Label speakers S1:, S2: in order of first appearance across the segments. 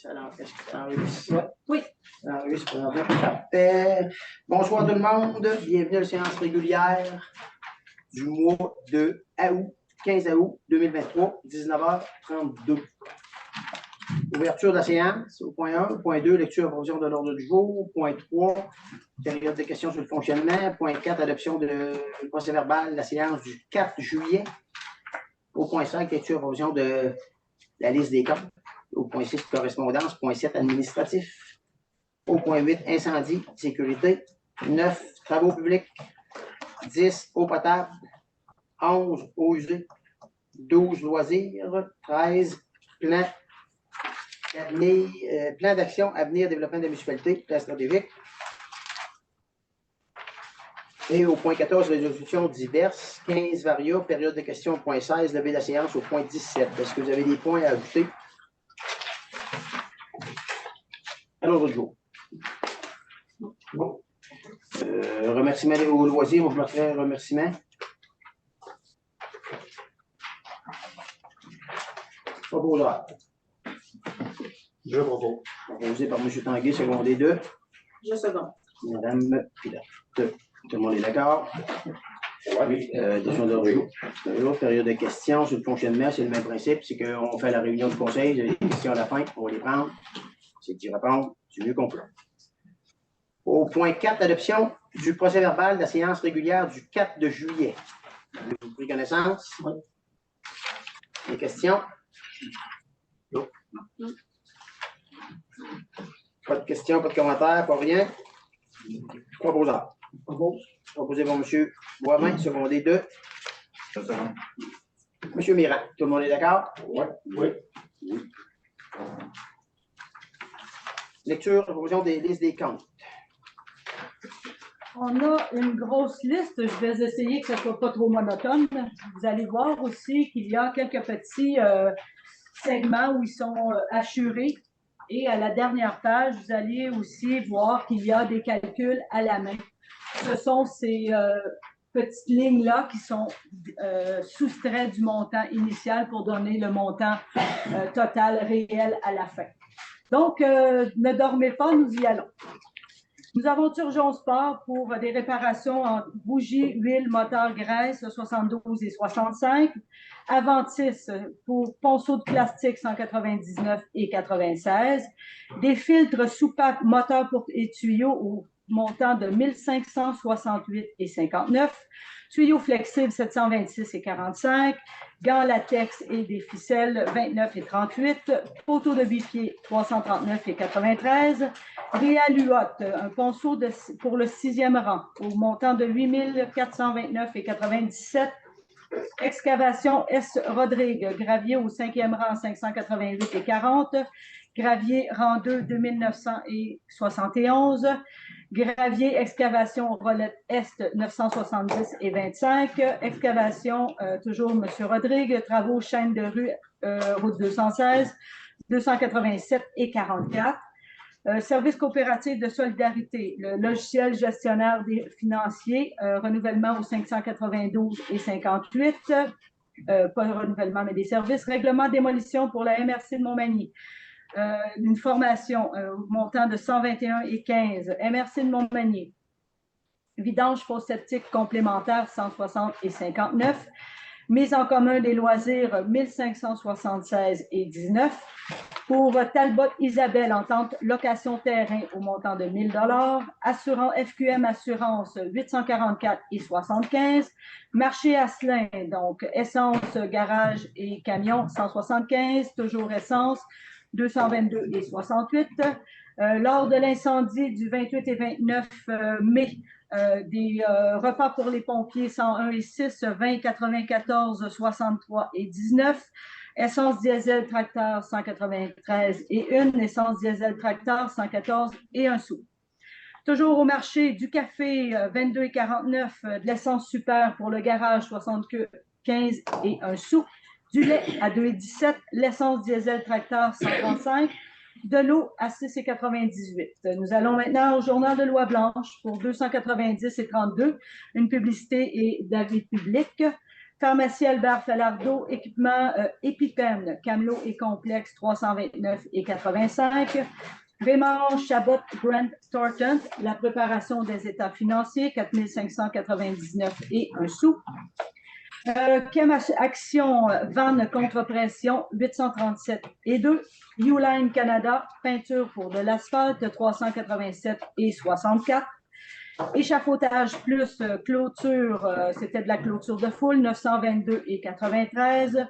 S1: Ça enregistre.
S2: Ouais. Oui.
S1: Ça enregistre. Parfait. Bonsoir tout le monde. Bienvenue à la séance régulière du mois de août, 15 août 2023, 19h32. Ouverture de la séance au point 1. Point 2, lecture et provision de l'ordre du jour. Point 3, période de questions sur le fonctionnement. Point 4, adoption du procès verbal de la séance du 4 juillet. Au point 5, lecture et provision de la liste des comptes. Au point 6, correspondance. Point 7, administratif. Au point 8, incendie, sécurité. 9, travaux publics. 10, eau potable. 11, eau usée. 12, loisirs. 13, plan d'action, avenir, développement de la municipalité, plan stratégique. Et au point 14, résolutions diverses. 15, varia, période de questions, au point 16, levée de la séance, au point 17. Est-ce que vous avez des points à ajouter? À l'ordre du jour. Remerciements aux loisirs, on peut faire remerciements. Proposeur.
S3: Je propose.
S1: Proposé par M. Tanguay, secondé 2.
S2: Je seconde.
S1: Madame Pilote. Tout le monde est d'accord? Oui. Question d'ordre du jour. L'autre période de questions sur le fonctionnement, c'est le même principe, c'est qu'on fait la réunion du conseil, vous avez des questions à la fin, on va les prendre. C'est d'y répondre, du mieux qu'on peut. Au point 4, adoption du procès verbal de la séance régulière du 4 de juillet. Vous prenez connaissance? Oui. Des questions? Non. Pas de questions, pas de commentaires, pas rien. Proposeur. Proposé par M. Boivin, secondé 2. M. Mirand, tout le monde est d'accord?
S3: Oui. Oui.
S1: Lecture, proposition des listes des comptes.
S2: On a une grosse liste. Je vais essayer que ce ne soit pas trop monotone. Vous allez voir aussi qu'il y a quelques petits segments où ils sont assurés. Et à la dernière page, vous allez aussi voir qu'il y a des calculs à la main. Ce sont ces petites lignes-là qui sont soustraites du montant initial pour donner le montant total réel à la fin. Donc, ne dormez pas, nous y allons. Nous avons Turgeon Sport pour des réparations en bougies, huile, moteur, graisse, 72 et 65. Aventis pour ponceau de plastique, 199 et 96. Des filtres soupape moteur et tuyaux au montant de 1568 et 59. Tuyaux flexibles, 726 et 45. Gants latex et des ficelles, 29 et 38. Poteau de bipied, 339 et 93. Réaluotte, un ponceau pour le 6e rang, au montant de 8 429 et 97. Excavation S. Rodrigue, gravier au 5e rang, 588 et 40. Gravier rang 2, 2900 et 71. Gravier, excavation, Rolette Est, 970 et 25. Excavation, toujours M. Rodrigue. Travaux, chaîne de rue, route 216, 287 et 44. Service coopératif de solidarité, le logiciel gestionnaire des financiers, renouvellement au 592 et 58. Pas de renouvellement, mais des services. Règlement démolition pour la MRC de Montmagny. Une formation au montant de 121 et 15. MRC de Montmagny. Vidange fosse septique complémentaire, 160 et 59. Mise en commun des loisirs, 1576 et 19. Pour Talbot Isabelle, entente location terrain au montant de 1000 $. Assurant FQM Assurance, 844 et 75. Marché Asselin, donc essence, garage et camion, 175. Toujours essence, 222 et 68. Lors de l'incendie du 28 et 29 mai, des repas pour les pompiers 101 et 6, 20, 94, 63 et 19. Essence diesel tracteur 193 et 1. Essence diesel tracteur 114 et 1 sou. Toujours au marché du café 22 et 49, de l'essence super pour le garage 75 et 1 sou. Du lait à 2,17, l'essence diesel tracteur 135. De l'eau à 6,98. Nous allons maintenant au journal de loi blanche pour 290 et 32, une publicité et d'avis public. Pharmacie Albert Falardeau, équipement EpiPen, Camelot et Complexe 329,85. Raymond Chabot Grant Thornton, la préparation des états financiers 4 599 et un sou. Chem Action Vannes contre-pression 837 et 2. Uline Canada, peinture pour de l'asphalte 387 et 64. Échafaudage plus clôture, c'était de la clôture de foule 922 et 93.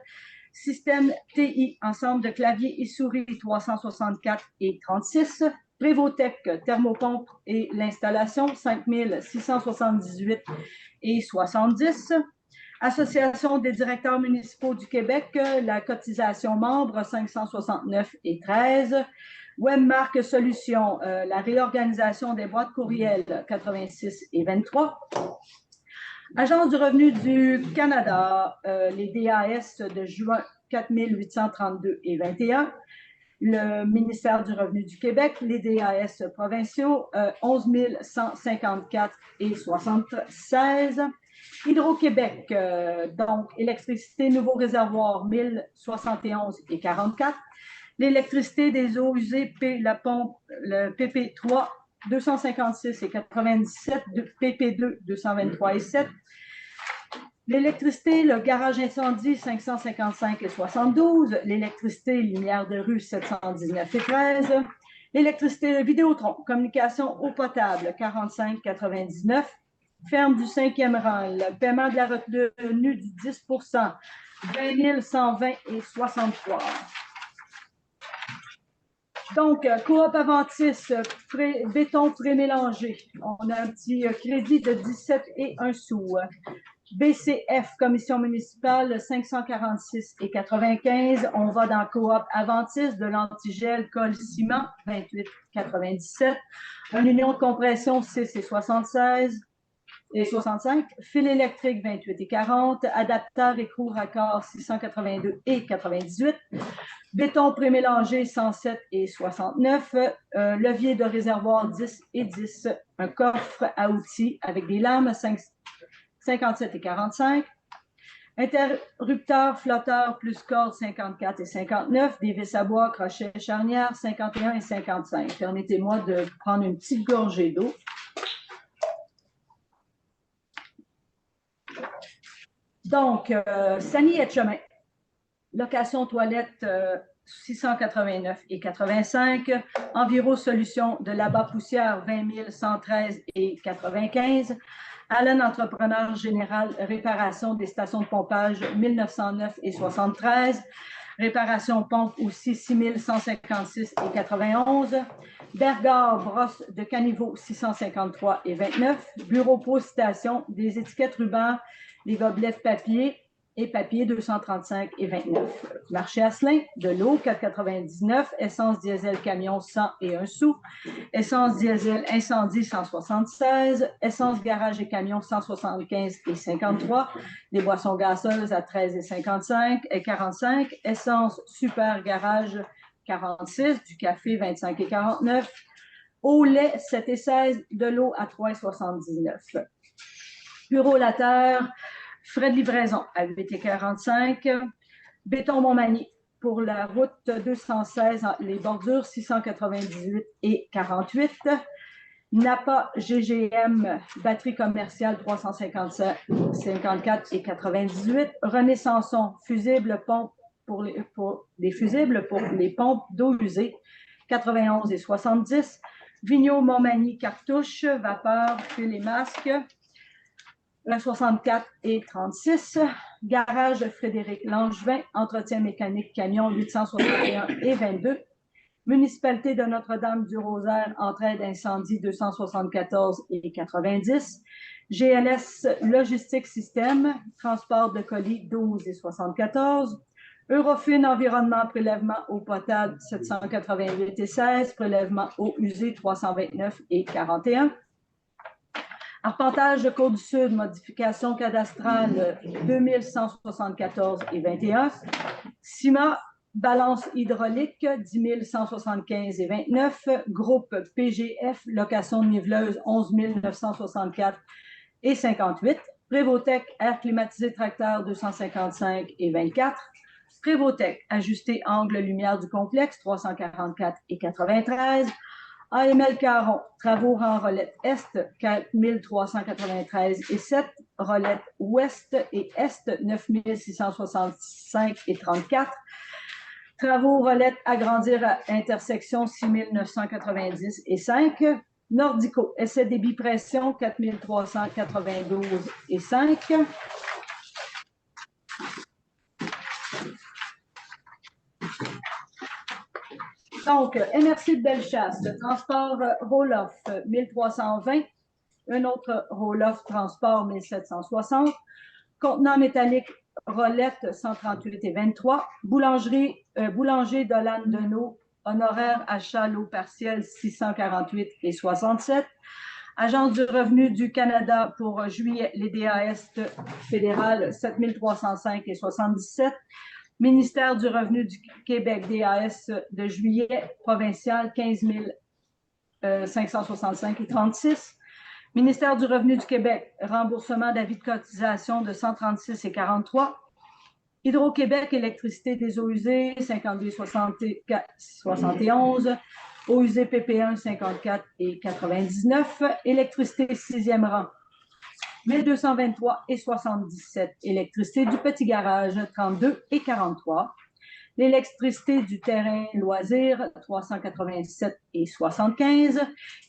S2: Système TI, ensemble de clavier et souris 364 et 36. Prévotech, thermopompe et l'installation 5678 et 70. Association des directeurs municipaux du Québec, la cotisation membre 569 et 13. Webmark Solutions, la réorganisation des boîtes courriels 86 et 23. Agence du revenu du Canada, les DAS de juin 4832 et 21. Le ministère du Revenu du Québec, les DAS provinciaux, 11 154 et 76. Hydro-Québec, donc électricité nouveau réservoir 1071 et 44. L'électricité des eaux usées, la pompe, le PP3 256 et 97, PP2 223 et 7. L'électricité, le garage incendie 555 et 72. L'électricité, lumière de rue 719 et 13. L'électricité, Vidéotron, communication eau potable 45 99. Ferme du 5e rang, le paiement de la retenue du 10 20 120 et 63. Donc, Coop Aventis, béton prémélangé. On a un petit crédit de 17 et 1 sou. BCF, Commission municipale, 546 et 95. On va dans Coop Aventis, de l'antigel, colle, ciment, 28 97. Une union de compression, 6 et 76. Et 65, fil électrique 28 et 40, adapteur écrou raccord 682 et 98, béton prémélangé 107 et 69, levier de réservoir 10 et 10, un coffre à outils avec des lames 57 et 45, interrupteur flotteur plus corde 54 et 59, des vis à bois, crochet, charnière 51 et 55. Permettez-moi de prendre une petite gorgée d'eau. Donc, Sani Etchemin, location toilette 689 et 85, Enviro Solutions de l'abat poussière 20 113 et 95, Allen Entrepreneur Général, réparation des stations de pompage 1909 et 73, réparation pompe aussi 6156 et 91, Bergard brosse de caniveau 653 et 29, bureau pause station, des étiquettes rubans, les gobelets de papier et papier 235 et 29. Marché Asselin, de l'eau 4,99, essence diesel camion 100 et 1 sou, essence diesel incendie 176, essence garage et camion 175 et 53, des boissons gazeuses à 13 et 55 et 45, essence super garage 46, du café 25 et 49, au lait 7 et 16, de l'eau à 3,79. Bureau La Terre, frais de livraison à 8 et 45. Béton Montmagny pour la route 216, les bordures 698 et 48. Napa GGM, batterie commerciale 354 et 98. René Sanson, fusible pompe pour les fusibles pour les pompes d'eau usée 91 et 70. Vigneault Montmagny cartouche, vapeur, fil et masque 64 et 36. Garage Frédéric Langevin, entretien mécanique camion 861 et 22. Municipalité de Notre-Dame-du-Rosaire, entraide incendie 274 et 90. GLS Logistique Système, transport de colis 12 et 74. Eurofin Environnement prélèvement eau potable 788 et 16. Prélèvement eau usée 329 et 41. Arpentage de Côte-du-Sud, modification cadastrale 2174 et 21. Ciment, balance hydraulique 10 175 et 29. Groupe PGF, location de niveleuse 11 964 et 58. Prévotech, air climatisé tracteur 255 et 24. Prévotech, ajusté angle lumière du complexe 344 et 93. AML Caron, travaux rang rolette Est 4393 et 7. Rolette Ouest et Est 9665 et 34. Travaux rolette agrandir à intersection 6990 et 5. Nordico, essai débit pression 4392 et 5. Donc, MRC de Bellechasse, le transport Roloff 1320, un autre Roloff transport 1760, contenant métallique Rolette 138 et 23, boulanger Dolan Deneau, honoraire achat lot partiel 648 et 67, Agence du revenu du Canada pour juillet, les DAS fédéral 7305 et 77, Ministère du revenu du Québec, DAS de juillet, provincial 15 565 et 36, Ministère du revenu du Québec, remboursement d'avis de cotisation de 136 et 43, Hydro-Québec, électricité des eaux usées, 52 71, eaux usées PP1, 54 et 99, électricité 6e rang, 1223 et 77, électricité du petit garage, 32 et 43, l'électricité du terrain loisir, 387 et 75,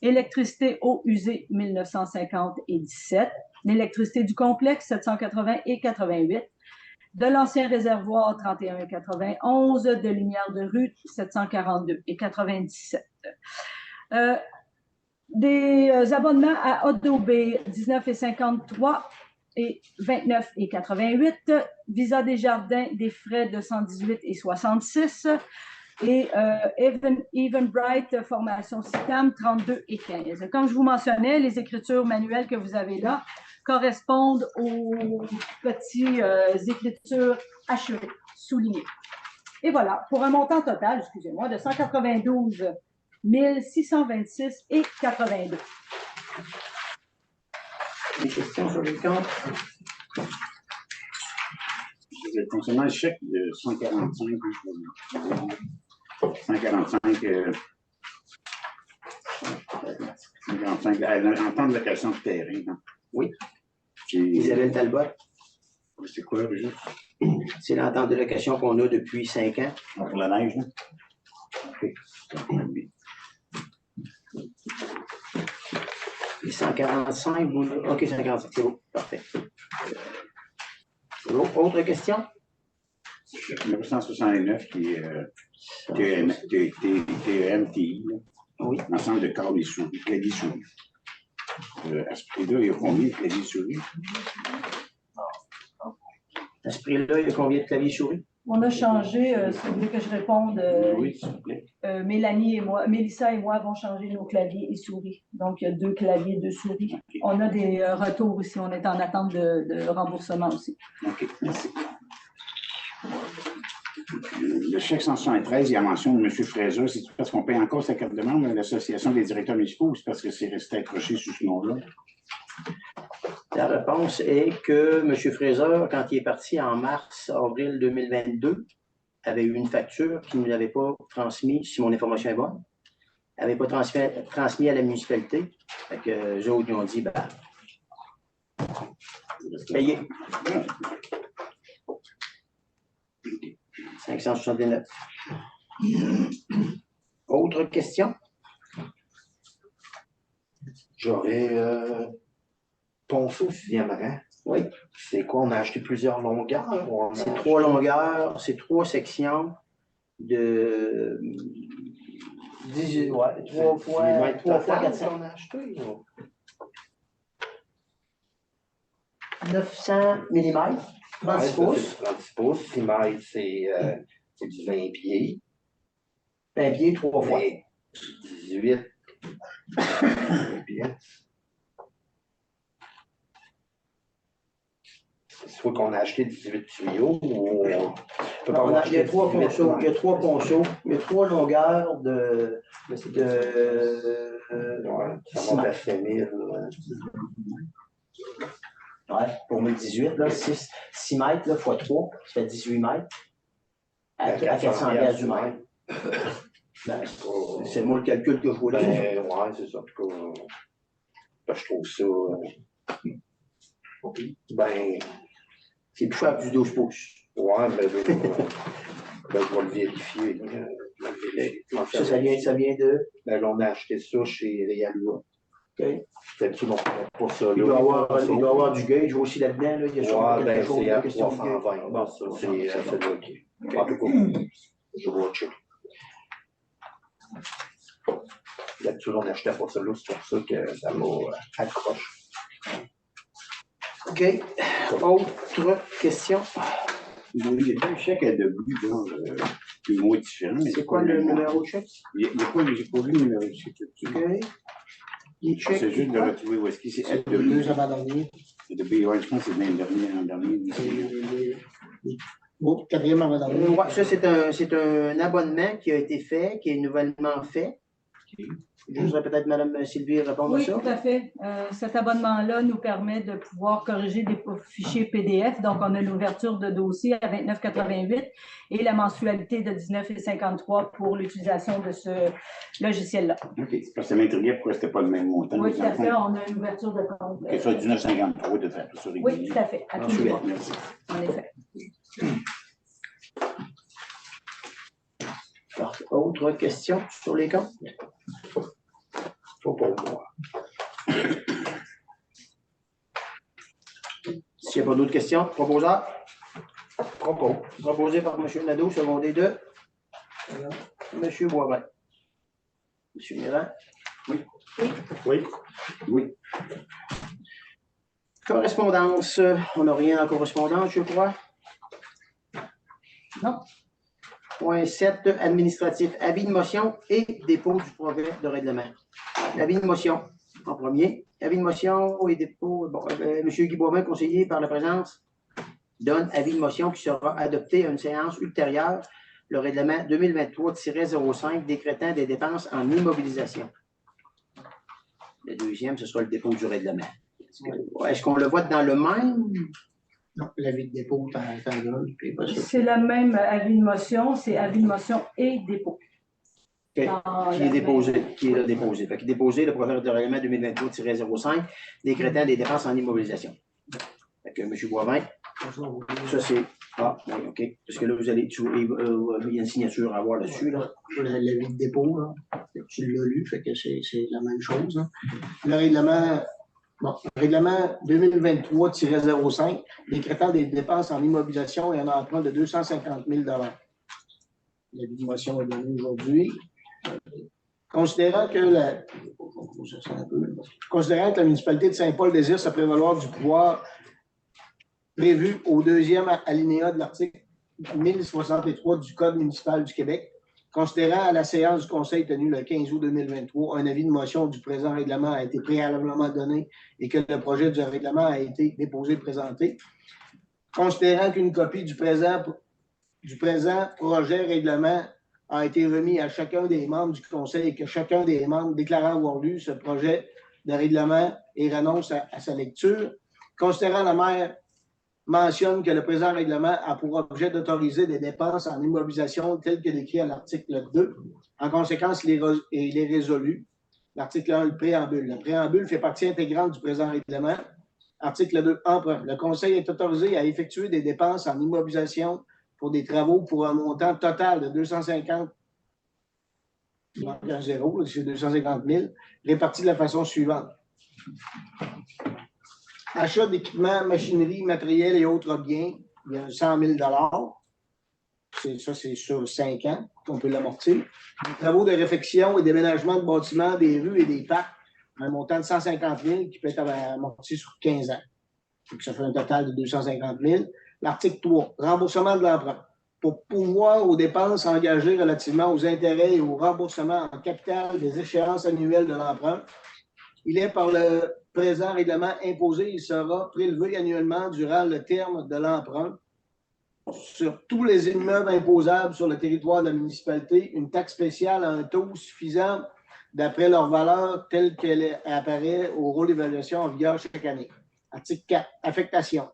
S2: électricité eau usée, 1950 et 17, l'électricité du complexe, 780 et 88, de l'ancien réservoir 31 et 91, de lumière de rue 742 et 97. Des abonnements à Adobe 19 et 53 et 29 et 88, Visa des Jardins des frais de 118 et 66, et Evenbright formation CITAM 32 et 15. Comme je vous mentionnais, les écritures manuelles que vous avez là correspondent aux petites écritures hachurées, soulignées. Et voilà, pour un montant total, excusez-moi, de 192 626 et 82.
S1: Des questions sur les comptes?
S4: Concernant le chèque de 145, 145 en temps de location de terrain. Hein.
S1: Oui.
S4: Puis,
S1: Isabelle Talbot,
S4: c'est quoi, juste?
S1: c'est l'entente de location qu'on a depuis 5 ans.
S4: Pour la neige, là?
S1: Okay. Les 145, vous... OK, 145, c'est bon, parfait. C'est bon. Autre question?
S4: Chèque 969 qui est TEMTI,
S1: Oui.
S4: ensemble de câbles et souris, clavier souris. À ce prix-là, il y a combien de claviers souris?
S1: À ce prix-là, il y a combien de claviers souris?
S2: On a changé, si vous voulez que je réponde,
S4: Oui, s'il vous plaît.
S2: Mélanie et moi, Mélissa et moi avons changé nos claviers et souris. Donc, il y a 2 claviers, 2 souris. Okay. On a des retours aussi, on est en attente de remboursement aussi.
S4: OK, merci. Le chèque 173, il y a mention de M. Fraser. C'est parce qu'on paye encore sa carte de membre à l'Association des directeurs municipaux ou c'est parce que c'est resté accroché sous ce nom-là?
S1: La réponse est que M. Fraser, quand il est parti en mars-avril 2022, avait eu une facture qu'il ne nous avait pas transmise, si mon information est bonne, n'avait pas transmis à la municipalité. Fait que les autres, ils ont dit, ben, payez. 569. Autre question?
S5: J'aurais Ponceau 6e rang.
S1: Oui.
S5: C'est quoi? On a acheté plusieurs longueurs?
S1: C'est 3 longueurs, c'est 3 sections de 18, ouais, 3 fois 400.
S5: On a acheté,
S1: 900 mm, 36 pouces.
S5: 36 pouces, 6 mètres, c'est du 20 pieds.
S1: 20 pieds, 3 fois.
S5: 18 pieds. Soit qu'on a acheté 18 tuyaux ou on peut pas
S1: il y a 3 ponceaux. Il y a 3 ponceaux. Il y a 3 longueurs de
S5: ouais, ça monte à 5000.
S1: Ouais, pour 2018, là, 6 mètres, là, fois 3, ça fait 18 mètres. À 400 du mètre. Ben, c'est moi le calcul que je voulais.
S5: Ouais, c'est ça. En tout cas, je trouve ça. Ben,
S1: c'est plus cher plus 12 pouces.
S5: ouais, ben, je vais le vérifier.
S1: Ça vient de.
S5: Ben, on a acheté ça chez Réaloua.
S1: OK.
S5: D'habitude, on ne connaît pas ça. Là,
S1: Il doit y avoir du gauge aussi là-dedans. Là. Il y a sûrement
S5: ouais,
S1: quelque chose
S5: c'est
S1: de
S5: à
S1: question de
S5: 320.
S1: gauge.
S5: Bon, ça, c'est là, OK. En tout cas, je vais checker. D'habitude, on n'achetait pas ça là, c'est pour ça que ça m'a accroché.
S1: OK. Autre question?
S4: Il y a deux chèques à début, là, plus ou moins différents.
S1: C'est quoi le numéro de chèque?
S4: J'ai pas vu le numéro de chèque.
S1: OK. Les chèques.
S4: C'est juste de retrouver où est-ce qu'il s'est
S6: C'est deux avant-derniers.
S4: Ouais, je pense que c'est bien le dernier.
S6: Bon, quatrième avant-dernier.
S1: Ouais, ça, c'est un abonnement qui a été fait, qui est nouvellement fait. Je voudrais peut-être Mme Sylvie répondre
S2: Oui,
S1: à ça.
S2: tout à fait. Cet abonnement-là nous permet de pouvoir corriger des fichiers PDF. Donc, on a une ouverture de dossier à 29,88 et la mensualité de 19,53 pour l'utilisation de ce logiciel-là.
S4: OK. Parce que ça m'intriguait pourquoi c'était pas le même montant.
S2: Oui, tout à fait. On a une ouverture de compte.
S4: Que ça, 19,53 de faire tout ça régulier.
S2: Oui, tout à fait. Absolument.
S4: Merci.
S2: En effet.
S1: Autre question sur les comptes?
S5: Pas pour moi.
S1: S'il n'y a pas d'autres questions, proposeur? Proposé par M. Nadeau, secondé de M. Boisvert. M. Mirand?
S3: Oui.
S1: Correspondance. On n'a rien en correspondance, je crois.
S2: Non.
S1: Point 7, administratif, avis de motion et dépôt du projet de règlement. Avis de motion, en premier. Avis de motion et dépôt. Bon, M. Guy Boivin, conseiller par la présence, donne avis de motion qui sera adopté à une séance ultérieure, le règlement 2023-05 décrétant des dépenses en immobilisation. Le deuxième, ce sera le dépôt du règlement. Est-ce qu'on le vote dans le même?
S6: Non, l'avis de dépôt, t'en donnes, puis pas ça.
S2: C'est le même avis de motion, c'est avis de motion et dépôt.
S1: Qui est déposé, qui est là déposé. Fait qu'il est déposé le projet de règlement 2023-05 décrétant des dépenses en immobilisation. Fait que M. Boivin, ça c'est. Ah, oui, OK. Parce que là, vous allez. Il y a une signature à avoir là-dessus. Là.
S6: L'avis de dépôt, là, tu l'as lu, fait que c'est la même chose. Hein. Le règlement. Bon, règlement 2023-05, décrétant des dépenses en immobilisation et un emprunt de 250 000 $. L'avis de motion est donné aujourd'hui. Considérant que la municipalité de Saint-Paul désire se prévaloir du pouvoir prévu au deuxième alinéa de l'article 1063 du Code municipal du Québec, considérant à la séance du Conseil tenue le 15 août 2023, un avis de motion du présent règlement a été préalablement donné et que le projet du règlement a été déposé et présenté. Considérant qu'une copie du présent projet règlement a été remis à chacun des membres du Conseil et que chacun des membres déclarant avoir lu ce projet de règlement et renonce à sa lecture. Considérant la maire mentionne que le présent règlement a pour objet d'autoriser des dépenses en immobilisation telles que décrit à l'article 2. En conséquence, il est résolu. L'article 1, le préambule. Le préambule fait partie intégrante du présent règlement. Article 2, emprunt. Le Conseil est autorisé à effectuer des dépenses en immobilisation pour des travaux pour un montant total de 250 000, répartis de la façon suivante. Achat d'équipements, machinerie, matériel et autres biens, il y a 100 000 $. Ça, c'est sur 5 ans qu'on peut l'amortir. Des travaux de réfection et d'aménagement de bâtiments, des rues et des parcs, un montant de 150 000 qui peut être amorti sur 15 ans. Donc, ça fait un total de 250 000. L'article 3, remboursement de l'emprunt. Pour pouvoir aux dépenses engagées relativement aux intérêts et au remboursement en capital des échéances annuelles de l'emprunt, il est par le présent règlement imposé, il sera prélevé annuellement durant le terme de l'emprunt sur tous les immeubles imposables sur le territoire de la municipalité, une taxe spéciale à un taux suffisant d'après leur valeur telle qu'elle apparaît au rôle d'évaluation en vigueur chaque année. Article 4, affectation.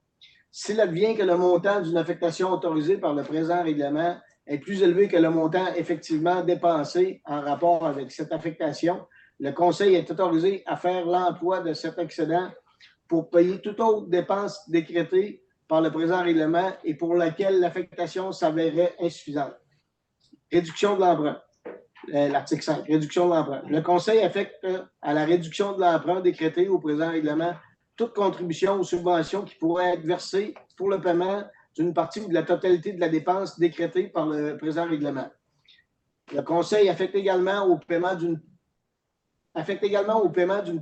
S6: s'il advient que le montant d'une affectation autorisée par le présent règlement est plus élevé que le montant effectivement dépensé en rapport avec cette affectation, le Conseil est autorisé à faire l'emploi de cet excédent pour payer toute autre dépense décrétée par le présent règlement et pour laquelle l'affectation s'avérait insuffisante. Réduction de l'emprunt. L'article 5, réduction de l'emprunt. Le Conseil affecte à la réduction de l'emprunt décrétée au présent règlement toute contribution ou subvention qui pourrait être versée pour le paiement d'une partie ou de la totalité de la dépense décrétée par le présent règlement. Le Conseil affecte également au paiement d'une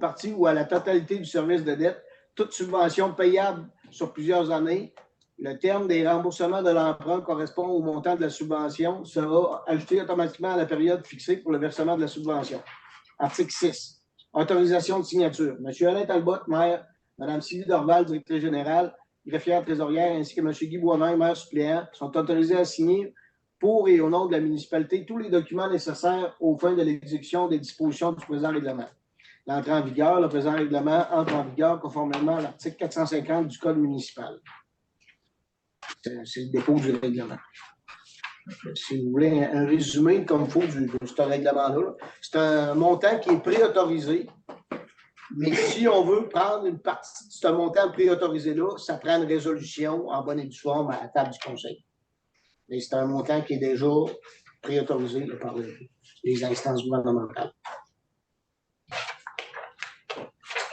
S6: partie ou à la totalité du service de dette toute subvention payable sur plusieurs années. Le terme des remboursements de l'emprunt correspond au montant de la subvention, sera ajouté automatiquement à la période fixée pour le versement de la subvention. Article 6. Autorisation de signature. M. Alain Talbot, maire, Mme Sylvie Dorval, directrice générale, greffière trésorière, ainsi que M. Guy Boivin, maire suppléant, sont autorisés à signer pour et au nom de la municipalité tous les documents nécessaires aux fins de l'exécution des dispositions du présent règlement. L'entrée en vigueur, le présent règlement entre en vigueur conformément à l'article 450 du Code municipal. C'est le dépôt du règlement. Si vous voulez un résumé comme il faut de ce règlement-là, c'est un montant qui est préautorisé. Mais si on veut prendre une partie de ce montant préautorisé-là, ça prend une résolution en bonne et due forme à la table du Conseil. Mais c'est un montant qui est déjà préautorisé par les instances gouvernementales.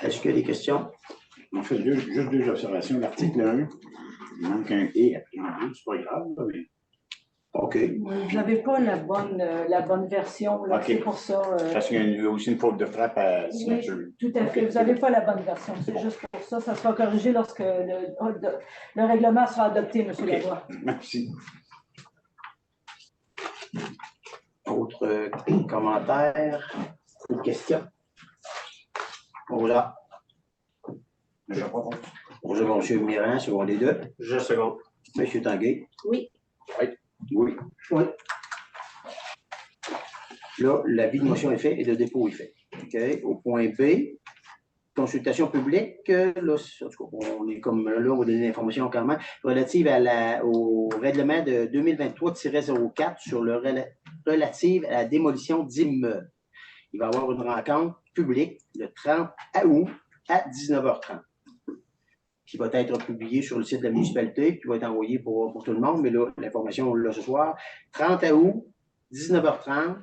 S1: Est-ce qu'il y a des questions?
S4: On fait juste deux observations. L'article 1, il manque un « et » après en deux, c'est pas grave, mais...
S1: OK.
S2: Vous n'avez pas la bonne version, là,
S4: OK.
S2: c'est pour ça.
S4: Parce qu'il y a aussi une faute de frappe à signature.
S2: Oui, tout à fait. Vous n'avez pas la bonne version. C'est juste pour ça. Ça sera corrigé lorsque le règlement sera adopté, M. Lavoie.
S4: Merci.
S1: Autre commentaire? Autre question? Voilà. Bonjour, M. Mirand, secondaire 2.
S3: Je seconde.
S1: M. Tanguay.
S2: Oui.
S1: Oui. Oui. Là, l'avis de motion est fait et le dépôt est fait. OK. Au point B, consultation publique. Là, en tout cas, on est comme là, on va donner l'information quand même relative au règlement de 2023-04 sur le relative à la démolition d'immeubles. Il va y avoir une rencontre publique le 30 août à 19h30. Qui va être publié sur le site de la municipalité, qui va être envoyé pour tout le monde, mais là, l'information, là, ce soir. 30 août, 19h30,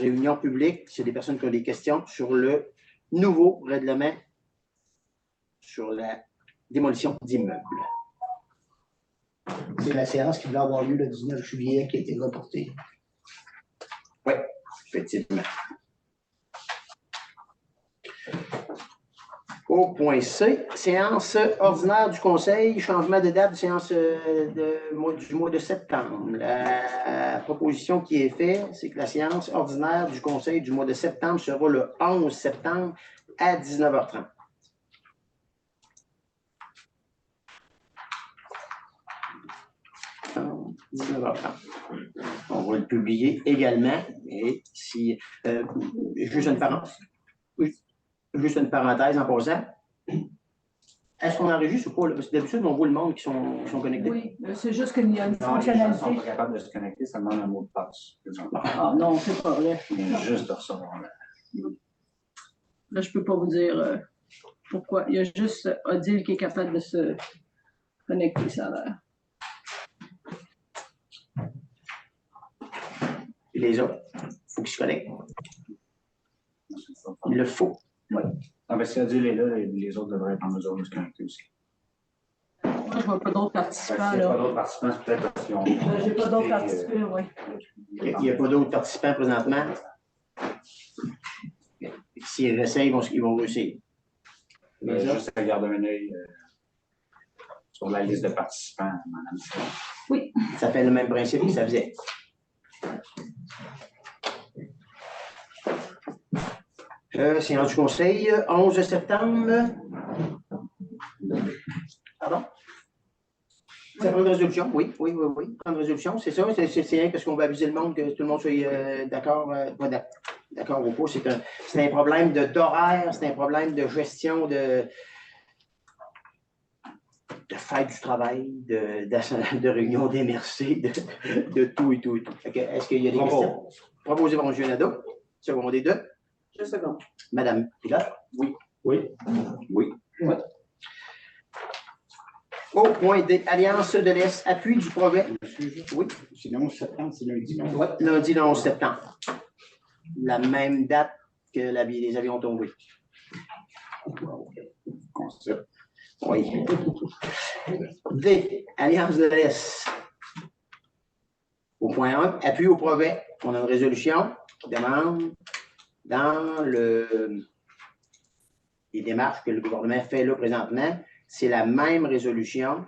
S1: réunion publique, c'est des personnes qui ont des questions sur le nouveau règlement sur la démolition d'immeubles.
S6: C'est la séance qui devait avoir lieu le 19 juillet qui a été reportée.
S1: Oui, effectivement. Au point C, séance ordinaire du Conseil, changement de date de séance du mois de septembre. La proposition qui est faite, c'est que la séance ordinaire du Conseil du mois de septembre sera le 11 septembre à 19h30. On va le publier également. Et si, juste une parenthèse en passant. Est-ce qu'on enregistre ou pas? Parce que d'habitude, on voit le monde qui sont connectés.
S2: Oui, c'est juste qu'il y a une
S4: Non, les gens ne sont
S2: fonctionnalité.
S4: pas capables de se connecter, ça demande un mot de passe.
S2: Ah non, c'est pas vrai.
S4: Mais juste de recevoir.
S2: Là, je ne peux pas vous dire pourquoi. Il y a juste Odile qui est capable de se connecter, ça a l'air.
S1: Et les autres, il faut qu'ils se connectent. Il le faut.
S4: Oui. Ah, ben, si Adil est là, les autres devraient être en mesure de se connecter aussi.
S2: Moi, je ne vois pas d'autres
S4: S'il
S2: participants.
S4: n'y a pas
S2: Là.
S4: d'autres participants, c'est peut-être parce qu'ils ont.
S2: Je n'ai pas d'autres participants, oui.
S1: Il n'y a pas d'autres participants présentement. S'ils essayent, ils vont réussir.
S4: Juste à garder un œil sur la liste de participants, madame.
S2: Oui.
S1: Ça fait le même principe que ça faisait. Séance du Conseil, 11 septembre. Pardon? Ça prend une résolution, oui. Prendre une résolution, c'est ça. C'est rien parce qu'on va abuser le monde, que tout le monde soit d'accord, pas d'accord ou pas. C'est un problème d'horaire, c'est un problème de gestion de. de fête du travail, de réunion des MRC, de tout et tout et tout. Est-ce qu'il y a des questions? Proposé par M. Nadeau. Secondé de?
S5: Je seconde.
S1: Madame Pilote?
S3: Oui.
S4: Oui.
S1: Au point D, Alliance de l'Est, appui du projet. Oui.
S4: C'est le 11 septembre, c'est lundi. Non?
S1: Ouais, lundi le 11 septembre. La même date que les avions tombés.
S4: Concept.
S1: Oui. D, Alliance de l'Est. Au point 1, appui au projet. On a une résolution qui demande, dans les démarches que le gouvernement fait là présentement, c'est la même résolution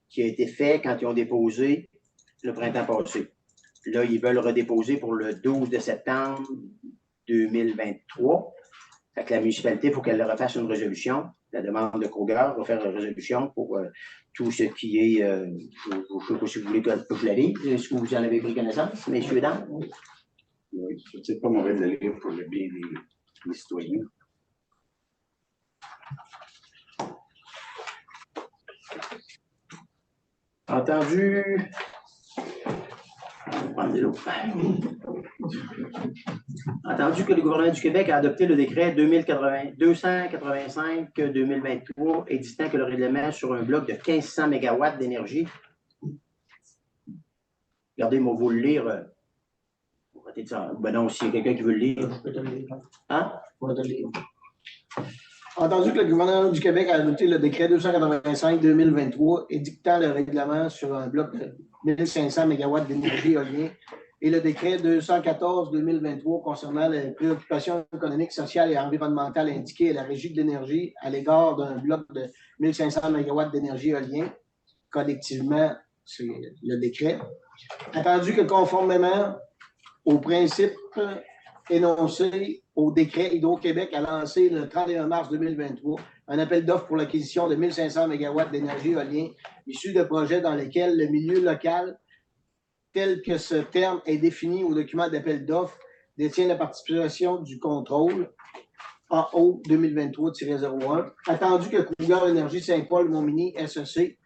S1: qui a été faite quand ils ont déposé le printemps passé. Là, ils veulent redéposer pour le 12 de septembre 2023. Fait que la municipalité, il faut qu'elle refasse une résolution. La demande de Kruger va faire une résolution pour tout ce qui est. Je ne sais pas si vous voulez que je la lise. Est-ce que vous en avez pris connaissance, messieurs, dames?
S4: Oui, c'est pas mauvais de le lire pour le bien des citoyens.
S1: Entendu. Entendu que le gouvernement du Québec a adopté le décret 285-2023 édictant que le règlement sur un bloc de 1500 MW d'énergie. Regardez, moi, vous le lire. Ben non, s'il y a quelqu'un qui veut le lire.
S6: Je peux te le lire.
S1: Hein?
S6: Je peux te le lire. Entendu que le gouvernement du Québec a adopté le décret 285-2023 édictant le règlement sur un bloc de 1500 MW d'énergie éolienne et le décret 214-2023 concernant les préoccupations économiques, sociales et environnementales indiquées à la Régie de l'énergie à l'égard d'un bloc de 1500 MW d'énergie éolienne. Collectivement, c'est le décret. Attendu que conformément aux principes énoncés au décret, Hydro-Québec a lancé le 31 mars 2023 un appel d'offres pour l'acquisition de 1500 MW d'énergie éolienne issus de projets dans lesquels le milieu local, tel que ce terme est défini au document d'appel d'offres, détient la participation du contrôle AO 2023-01. Attendu que Kruger Énergie Saint-Paul-Montmagny SEC,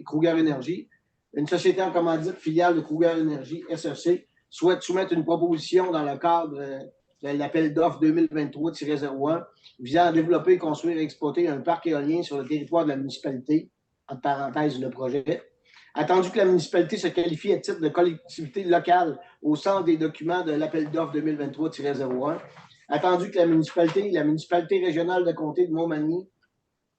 S6: Kruger Énergie, une société en commandite filiale de Kruger Énergie SEC, souhaite soumettre une proposition dans le cadre de l'appel d'offres 2023-01 visant à développer, construire et exploiter un parc éolien sur le territoire de la municipalité, entre parenthèses le projet. Attendu que la municipalité se qualifie à titre de collectivité locale au centre des documents de l'appel d'offres 2023-01. Attendu que la municipalité régionale de comté de Montmagny,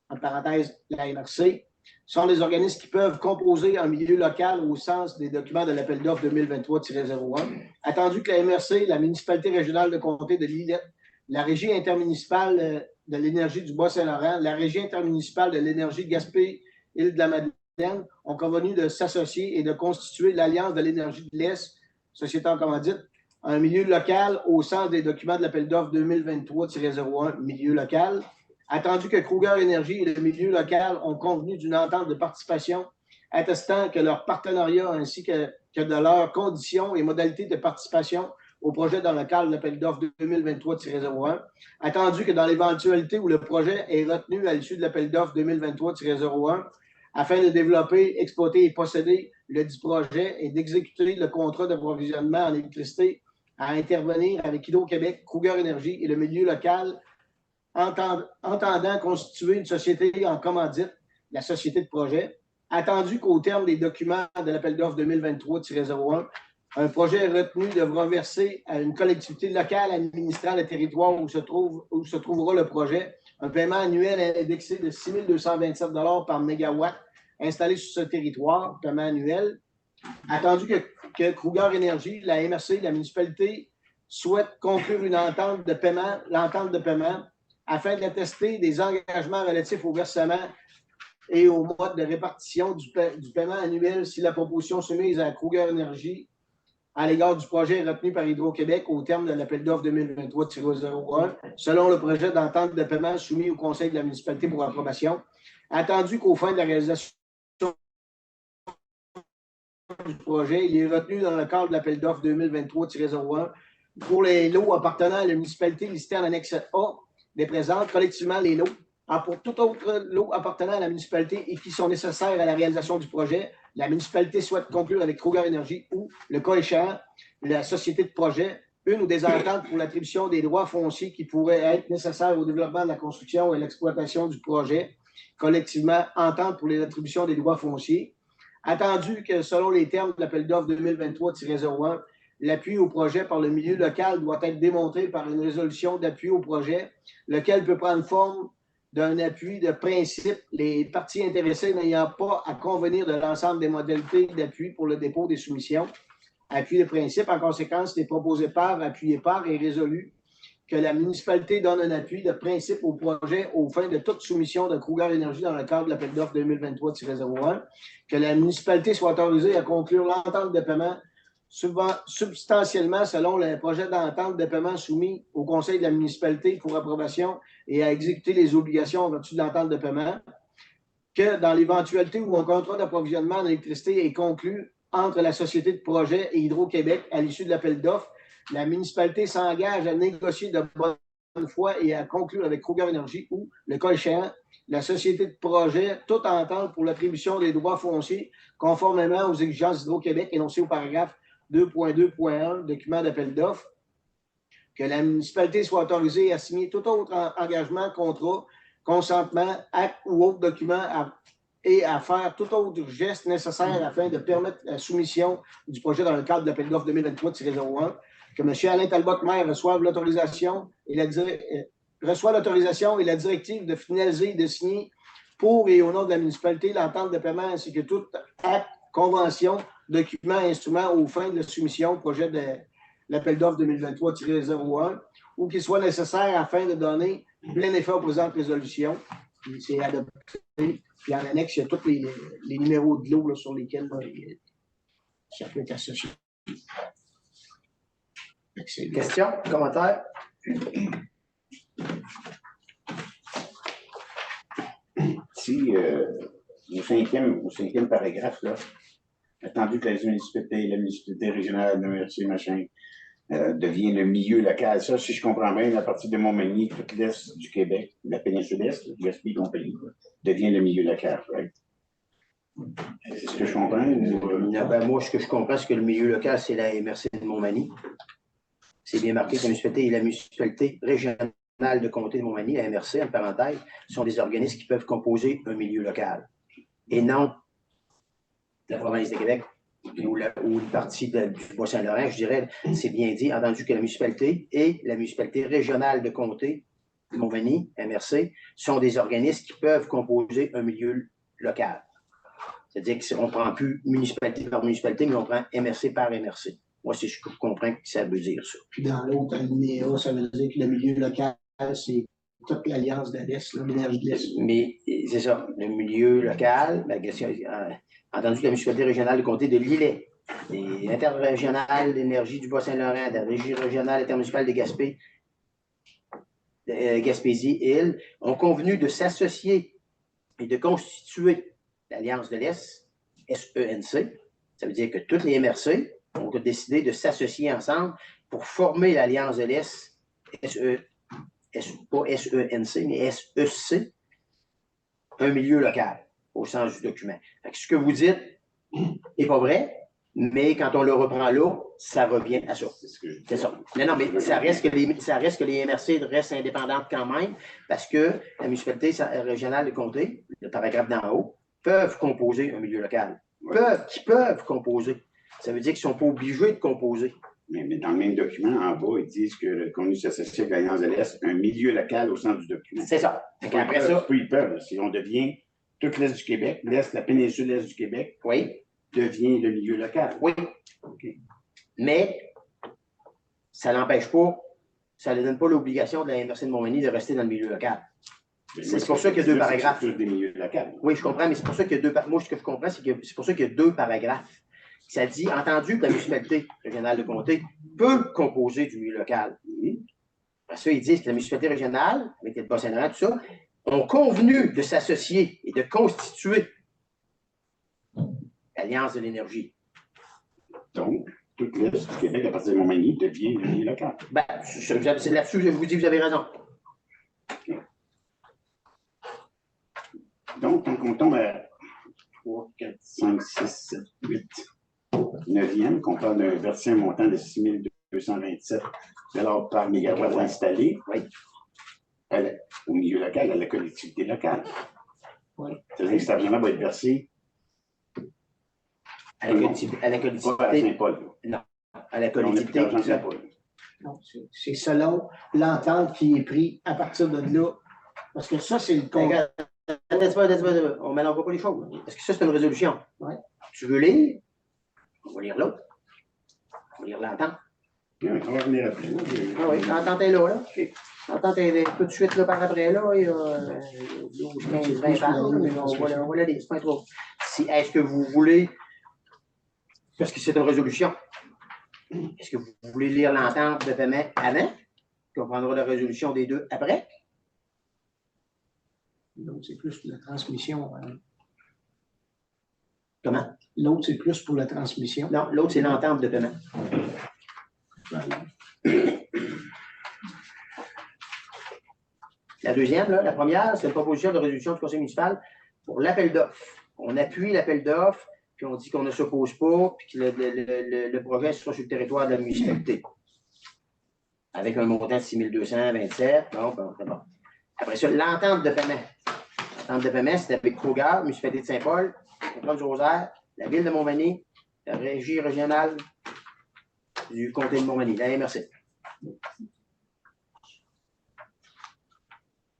S6: entre parenthèses la MRC, sont les organismes qui peuvent composer un milieu local au sens des documents de l'appel d'offres 2023-01. Attendu que la MRC, la municipalité régionale de comté de Lillette, la Régie intermunicipale de l'énergie du Bas-Saint-Laurent, la Régie intermunicipale de l'énergie de Gaspé-Île-de-la-Madeleine ont convenu de s'associer et de constituer l'Alliance de l'énergie de l'Est, société en commandite, un milieu local au sens des documents de l'appel d'offres 2023-01, milieu local. Attendu que Kruger Énergie et le milieu local ont convenu d'une entente de participation attestant que leur partenariat ainsi que de leurs conditions et modalités de participation au projet dans le cadre de l'appel d'offres 2023-01. Attendu que dans l'éventualité où le projet est retenu à l'issue de l'appel d'offres 2023-01, afin de développer, exploiter et posséder le dit projet et d'exécuter le contrat d'approvisionnement en électricité à intervenir avec Hydro-Québec, Kruger Énergie et le milieu local, entendant constituer une société en commandite, la société de projet, attendu qu'au terme des documents de l'appel d'offres 2023-01, un projet retenu devra verser à une collectivité locale administrant le territoire où se trouvera le projet un paiement annuel indexé de 6 227 $ par mégawatt installé sur ce territoire, paiement annuel. Attendu que Kruger Énergie, la MRC, la municipalité souhaite conclure une entente de paiement, afin d'attester des engagements relatifs au versement et au mode de répartition du paiement annuel si la proposition soumise à Kruger Énergie à l'égard du projet retenu par Hydro-Québec au terme de l'appel d'offres 2023-01, selon le projet d'entente de paiement soumis au Conseil de la municipalité pour approbation. Attendu qu'au fin de la réalisation du projet, il est retenu dans le cadre de l'appel d'offres 2023-01 pour les lots appartenant à la municipalité listée en annexe A des présentes, collectivement les lots pour tout autre lot appartenant à la municipalité et qui sont nécessaires à la réalisation du projet, la municipalité souhaite conclure avec Kruger Énergie ou, le cas échéant, la société de projet, une ou des ententes pour l'attribution des droits fonciers qui pourraient être nécessaires au développement de la construction et l'exploitation du projet, collectivement, entente pour l'attribution des droits fonciers. Attendu que, selon les termes de l'appel d'offres 2023-01, l'appui au projet par le milieu local doit être démontré par une résolution d'appui au projet, lequel peut prendre forme d'un appui de principe, les parties intéressées n'ayant pas à convenir de l'ensemble des modalités d'appui pour le dépôt des soumissions. Appui de principe, en conséquence, les proposé par, appuyé par et résolu que la municipalité donne un appui de principe au projet aux fins de toute soumission de Kruger Énergie dans le cadre de l'appel d'offres 2023-01, que la municipalité soit autorisée à conclure l'entente de paiement substantiellement selon le projet d'entente de paiement soumis au conseil de la municipalité pour approbation et à exécuter les obligations en vertu de l'entente de paiement, que dans l'éventualité où un contrat d'approvisionnement en électricité est conclu entre la société de projet et Hydro-Québec à l'issue de l'appel d'offres, la municipalité s'engage à négocier de bonne foi et à conclure avec Kruger Énergie ou, le cas échéant, la société de projet toute entente pour l'attribution des droits fonciers conformément aux exigences d'Hydro-Québec énoncées au paragraphe 2.2.1, document d'appel d'offres, que la municipalité soit autorisée à signer tout autre engagement, contrat, consentement, acte ou autre document et à faire tout autre geste nécessaire afin de permettre la soumission du projet dans le cadre de l'appel d'offres 2023-01, que M. Alain Talbot, maire, reçoive l'autorisation et la directive de finaliser et de signer pour et au nom de la municipalité l'entente de paiement ainsi que tout acte, convention, document, instrument aux fins de la soumission au projet de l'appel d'offres 2023-01 ou qu'il soit nécessaire afin de donner plein effet aux présentes résolutions. C'est adopté. Puis en annexe, il y a tous les numéros de l'eau sur lesquels ça peut être associé.
S1: Questions, commentaires?
S4: Si, au cinquième paragraphe, là, attendu que la municipalité régionale, le MRC, machin, devient le milieu local. Ça, si je comprends bien, à partir de Montmagny, toute l'est du Québec, la péninsule est, Gaspé compagnie, devient le milieu local, right? C'est ce que je comprends?
S1: Moi, ce que je comprends, c'est que le milieu local, c'est la MRC de Montmagny. C'est bien marqué que la municipalité et la municipalité régionale de comté de Montmagny, la MRC, en parenthèse, sont des organismes qui peuvent composer un milieu local. Et non la province de Québec ou une partie du Bois-Saint-Laurent, je dirais, c'est bien dit, entendu que la municipalité et la municipalité régionale de comté de Montmagny, MRC, sont des organismes qui peuvent composer un milieu local. C'est-à-dire qu'on ne prend plus municipalité par municipalité, mais on prend MRC par MRC. Moi, je comprends que ça veut dire ça.
S6: Puis dans l'autre alinéa, ça veut dire que le milieu local, c'est toute l'alliance de l'Est, l'énergie de l'Est.
S1: Mais c'est ça, le milieu local, entendu que la municipalité régionale de comté de Lillet, l'interrégionale d'énergie du Bas-Saint-Laurent, la régie régionale intermunicipale de Gaspésie-Île, ont convenu de s'associer et de constituer l'Alliance de l'Est, SENC. Ça veut dire que toutes les MRC ont décidé de s'associer ensemble pour former l'Alliance de l'Est, pas SENC, mais SEC, un milieu local, au sens du document. Ce que vous dites n'est pas vrai, mais quand on le reprend là, ça revient à ça. C'est ça. Non, mais ça reste que les MRC restent indépendantes quand même, parce que la municipalité régionale de comté, le paragraphe d'en haut, peuvent composer un milieu local. Qui peuvent composer. Ça veut dire qu'ils ne sont pas obligés de composer.
S4: Mais dans le même document, en bas, ils disent que qu'on s'associe avec l'Alliance de l'Est, un milieu local au centre du document.
S1: C'est ça. Après ça.
S4: Ils peuvent. Si on devient toute l'Est du Québec, la péninsule Est du Québec,
S1: oui, devient
S4: le milieu local.
S1: Oui. Okay. Mais ça n'empêche pas, ça ne donne pas l'obligation de la MRC de Montmagny de rester dans le milieu local. C'est pour ça qu'il y a deux paragraphes.
S4: C'est des milieux locaux.
S1: Oui, je comprends, mais c'est pour ça qu'il y a deux paragraphes. Moi, ce que je comprends, c'est que c'est pour ça qu'il y a deux paragraphes. Ça dit, entendu que la municipalité régionale de comté peut composer du milieu local. Après ça, ils disent que la municipalité régionale, avec le Bas-Saint-Laurent, tout ça, ont convenu de s'associer et de constituer l'Alliance de l'énergie.
S4: Donc, toute l'Est du Québec, à partir de Montmagny, devient le milieu local.
S1: Ben, là-dessus, je vous dis que vous avez raison.
S4: Donc, on tombe à 3, 4, 5, 6, 7, 8, 9e, qu'on parle d'un versé un montant de 6 227 $ par mégawatt installé.
S1: Oui.
S4: Au milieu local, à la collectivité locale.
S6: Oui.
S4: C'est-à-dire que cet argent-là va être versé
S1: À la collectivité.
S4: pas à Saint-Paul.
S1: Non, à la
S4: On n'a plus
S1: collectivité.
S4: d'argent à Saint-Paul.
S6: Non, c'est selon l'entente qui est prise à partir de là. Parce que ça, c'est le contrat.
S1: Regarde, on ne mélange pas les choses. Parce que ça, c'est une résolution.
S6: Ouais.
S1: Tu veux lire? On va lire l'autre. On va lire l'entente.
S4: Oui, on va revenir après.
S1: Ah oui, l'entente est là. L'entente est tout de suite là, par après. Là, il y a 12, 15, 20 pages. On va la lire. C'est pas trop. Est-ce que vous voulez. Parce que c'est une résolution. Est-ce que vous voulez lire l'entente de paiement avant? Puis on prendra la résolution des deux après?
S6: L'autre, c'est plus pour la transmission. Hein.
S1: Comment?
S6: L'autre, c'est plus pour la transmission.
S1: Non, l'autre, c'est l'entente de paiement.
S6: Voilà.
S1: La deuxième, là, la première, c'est une proposition de résolution du conseil municipal pour l'appel d'offres. On appuie l'appel d'offres, puis on dit qu'on ne s'oppose pas, puis que le projet sera sur le territoire de la municipalité. Avec un montant de 6 227. Bon, c'est bon. Après ça, l'entente de paiement. L'entente de paiement, c'est avec Kruger, municipalité de Saint-Paul, Saint-Paul-du-Rosaire, la ville de Montmagny, la régie régionale du comté de Montmagny, la MRC.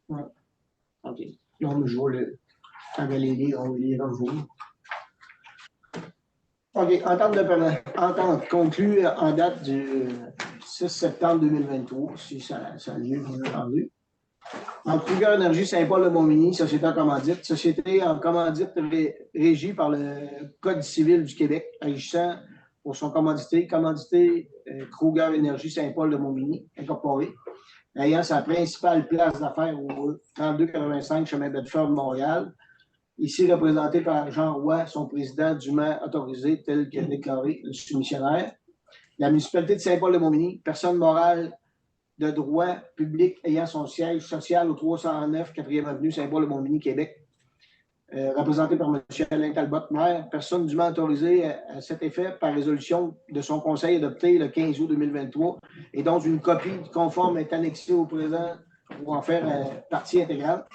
S6: Ouais.
S1: OK.
S6: Non, mais je vais le. Quand on va les lire, on va les lire un jour. OK, entente de paiement. Entente conclue en date du 6 septembre 2023, si ça a lieu, bien entendu. Entre Kruger Énergie Saint-Paul-de-Montmagny, société en commandite, société en commandite régie par le Code civil du Québec, agissant pour son commandité Kruger Énergie Saint-Paul-de-Montmagny, incorporé, ayant sa principale place d'affaires au 3285 chemin Bedford, Montréal, ici représenté par Jean Roy, son président dûment autorisé, tel que déclaré le soumissionnaire. La municipalité de Saint-Paul-de-Montmagny, personne morale de droit public ayant son siège social au 309 4e avenue Saint-Paul-de-Montmagny, Québec, représenté par M. Alain Talbot, maire, personne dûment autorisée à cet effet par résolution de son conseil adopté le 15 août 2023 et dont une copie conforme est annexée au présent pour en faire partie intégrante.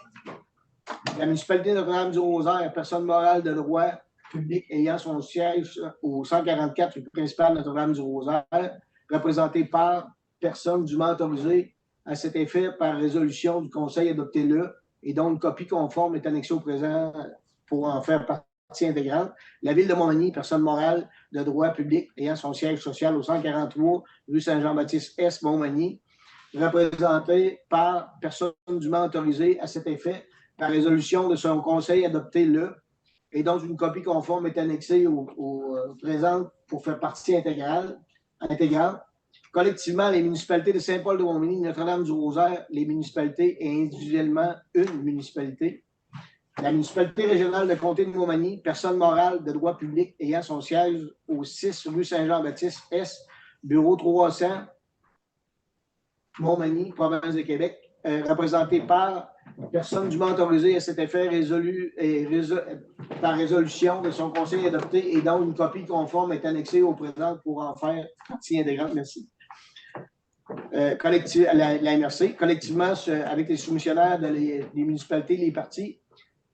S6: La municipalité de Notre-Dame-du-Rosaire, personne morale de droit public ayant son siège au 144 rue principale Notre-Dame-du-Rosaire, représentée par personne dûment autorisée à cet effet par résolution du conseil adopté le et dont une copie conforme est annexée au présent pour en faire partie intégrante. La ville de Montmagny, personne morale de droit public ayant son siège social au 143 rue Saint-Jean-Baptiste-Est, Montmagny, représentée par personne dûment autorisée à cet effet par résolution de son conseil adopté le et dont une copie conforme est annexée au présent pour faire partie intégrante. Collectivement, les municipalités de Saint-Paul-de-Montmagny, Notre-Dame-du-Rosaire, les municipalités et individuellement une municipalité. La municipalité régionale de comté de Montmagny, personne morale de droit public ayant son siège au 6 rue Saint-Jean-Baptiste-Est, bureau 300, Montmagny, province de Québec, représentée par personne dûment autorisée à cet effet par résolution de son conseil adopté et dont une copie conforme est annexée au présent pour en faire partie intégrante. Merci. La MRC, collectivement avec les soumissionnaires des municipalités, les partis,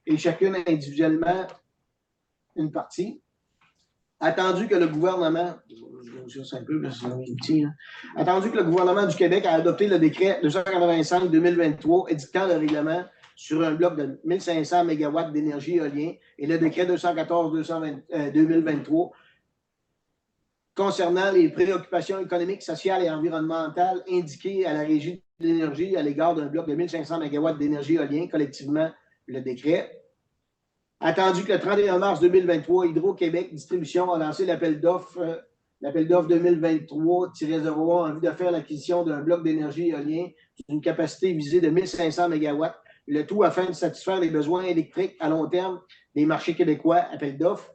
S6: et chacune individuellement une partie. Attendu que le gouvernement, attendu que le gouvernement du Québec a adopté le décret 285-2023 édictant le règlement sur un bloc de 1500 MW d'énergie éolienne et le décret 214-2023 concernant les préoccupations économiques, sociales et environnementales indiquées à la Régie de l'énergie à l'égard d'un bloc de 1500 MW d'énergie éolienne, collectivement le décret. Attendu que le 31 mars 2023, Hydro-Québec Distribution a lancé l'appel d'offres 2023-01 en vue de faire l'acquisition d'un bloc d'énergie éolien d'une capacité visée de 1500 MW, le tout afin de satisfaire les besoins électriques à long terme des marchés québécois, appel d'offres.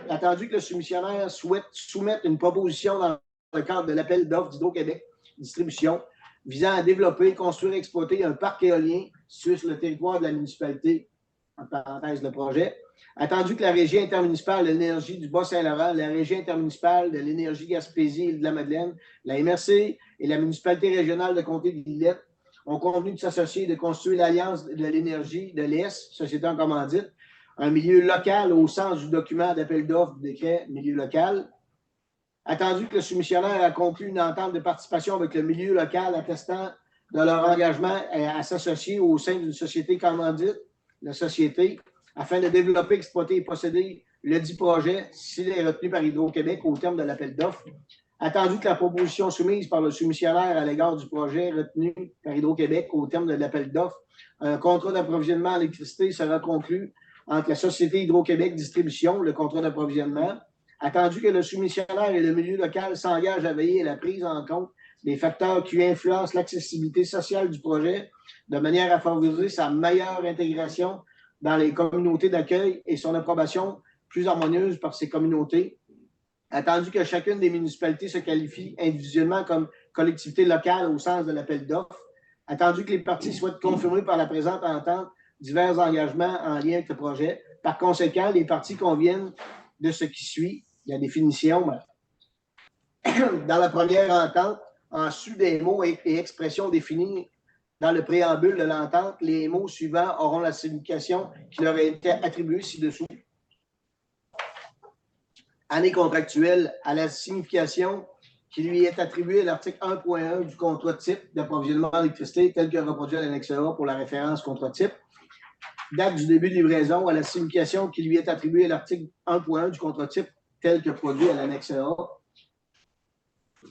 S6: Attendu que le soumissionnaire souhaite soumettre une proposition dans le cadre de l'appel d'offres d'Hydro-Québec Distribution visant à développer, construire et exploiter un parc éolien situé sur le territoire de la municipalité en parenthèse le projet. Attendu que la Régie intermunicipale de l'énergie du Bas-Saint-Laurent, la Régie intermunicipale de l'énergie Gaspésie et de la Madeleine, la MRC et la municipalité régionale de comté de Lillette ont convenu de s'associer et de constituer l'Alliance de l'énergie de l'Est, société en commandite, un milieu local au sens du document d'appel d'offres du décret milieu local. Attendu que le soumissionnaire a conclu une entente de participation avec le milieu local attestant de leur engagement à s'associer au sein d'une société commandite, la société, afin de développer, exploiter et posséder le dit projet s'il est retenu par Hydro-Québec au terme de l'appel d'offres. Attendu que la proposition soumise par le soumissionnaire à l'égard du projet retenu par Hydro-Québec au terme de l'appel d'offres, un contrat d'approvisionnement en électricité sera conclu entre la Société Hydro-Québec Distribution, le contrat d'approvisionnement. Attendu que le soumissionnaire et le milieu local s'engagent à veiller à la prise en compte des facteurs qui influencent l'accessibilité sociale du projet de manière à favoriser sa meilleure intégration dans les communautés d'accueil et son approbation plus harmonieuse par ces communautés. Attendu que chacune des municipalités se qualifie individuellement comme collectivité locale au sens de l'appel d'offres. Attendu que les parties soient confirmées par la présente entente divers engagements en lien avec le projet. Par conséquent, les parties conviennent de ce qui suit, la définition. Dans la première entente, en sus des mots et expressions définis dans le préambule de l'entente, les mots suivants auront la signification qui leur a été attribuée ci-dessous. Année contractuelle à la signification qui lui est attribuée à l'article 1.1 du contrat type d'approvisionnement en électricité tel que reproduit à l'annexe A pour la référence contrat type. Date du début de livraison à la signification qui lui est attribuée à l'article 1.1 du contrat type tel que produit à l'annexe A.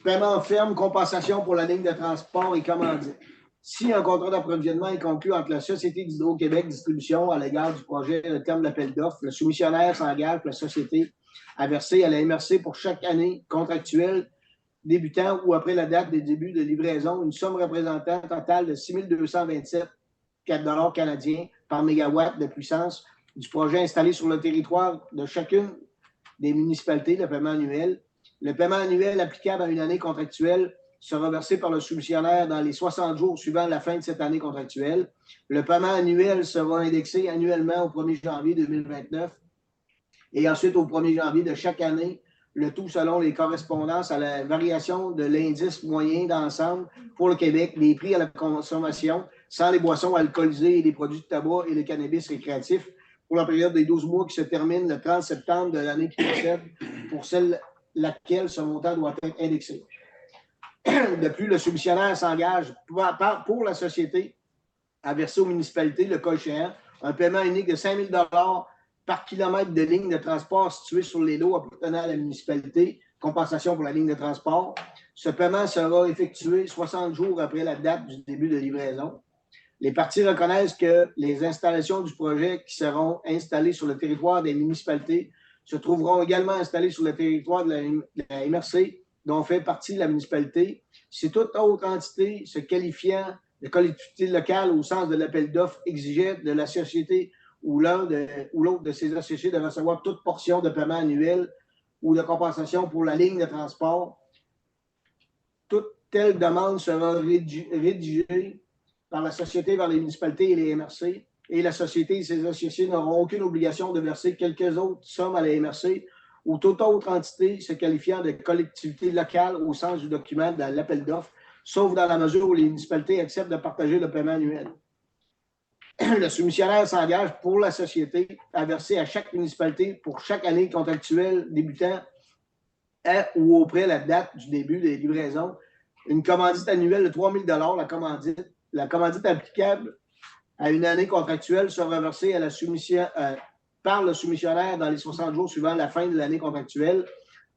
S6: Paiement ferme, compensation pour la ligne de transport et commandite. Si un contrat d'approvisionnement est conclu entre la Société d'Hydro-Québec Distribution à l'égard du projet au terme de l'appel d'offres, le soumissionnaire s'engage pour la société à verser à la MRC pour chaque année contractuelle débutant ou après la date des débuts de livraison une somme représentant un total de 6 227 $4 canadiens par mégawatt de puissance du projet installé sur le territoire de chacune des municipalités, le paiement annuel. Le paiement annuel applicable à une année contractuelle sera versé par le soumissionnaire dans les 60 jours suivant la fin de cette année contractuelle. Le paiement annuel sera indexé annuellement au 1er janvier 2029 et ensuite au 1er janvier de chaque année, le tout selon les correspondances à la variation de l'indice moyen d'ensemble pour le Québec des prix à la consommation sans les boissons alcoolisées et les produits de tabac et le cannabis récréatif pour la période des 12 mois qui se termine le 30 septembre de l'année qui précède pour celle laquelle ce montant doit être indexé. De plus, le soumissionnaire s'engage pour la société à verser aux municipalités, le cas échéant, un paiement unique de 5 000 $ par kilomètre de ligne de transport située sur les lots appartenant à la municipalité, compensation pour la ligne de transport. Ce paiement sera effectué 60 jours après la date du début de livraison. Les parties reconnaissent que les installations du projet qui seront installées sur le territoire des municipalités se trouveront également installées sur le territoire de la MRC, dont fait partie la municipalité. Si toute autre entité se qualifiant de collectivité locale au sens de l'appel d'offres exigeait de la société ou l'autre de ses associés de recevoir toute portion de paiement annuel ou de compensation pour la ligne de transport, toute telle demande sera rédigée par la société vers les municipalités et les MRC, et la société et ses associés n'auront aucune obligation de verser quelques autres sommes à la MRC ou toute autre entité se qualifiant de collectivité locale au sens du document de l'appel d'offres, sauf dans la mesure où les municipalités acceptent de partager le paiement annuel. Le soumissionnaire s'engage pour la société à verser à chaque municipalité pour chaque année contractuelle débutant à ou auprès la date du début des livraisons une commandite annuelle de 3 000 $. La commandite applicable à une année contractuelle sera versée à par le soumissionnaire dans les 60 jours suivant la fin de l'année contractuelle.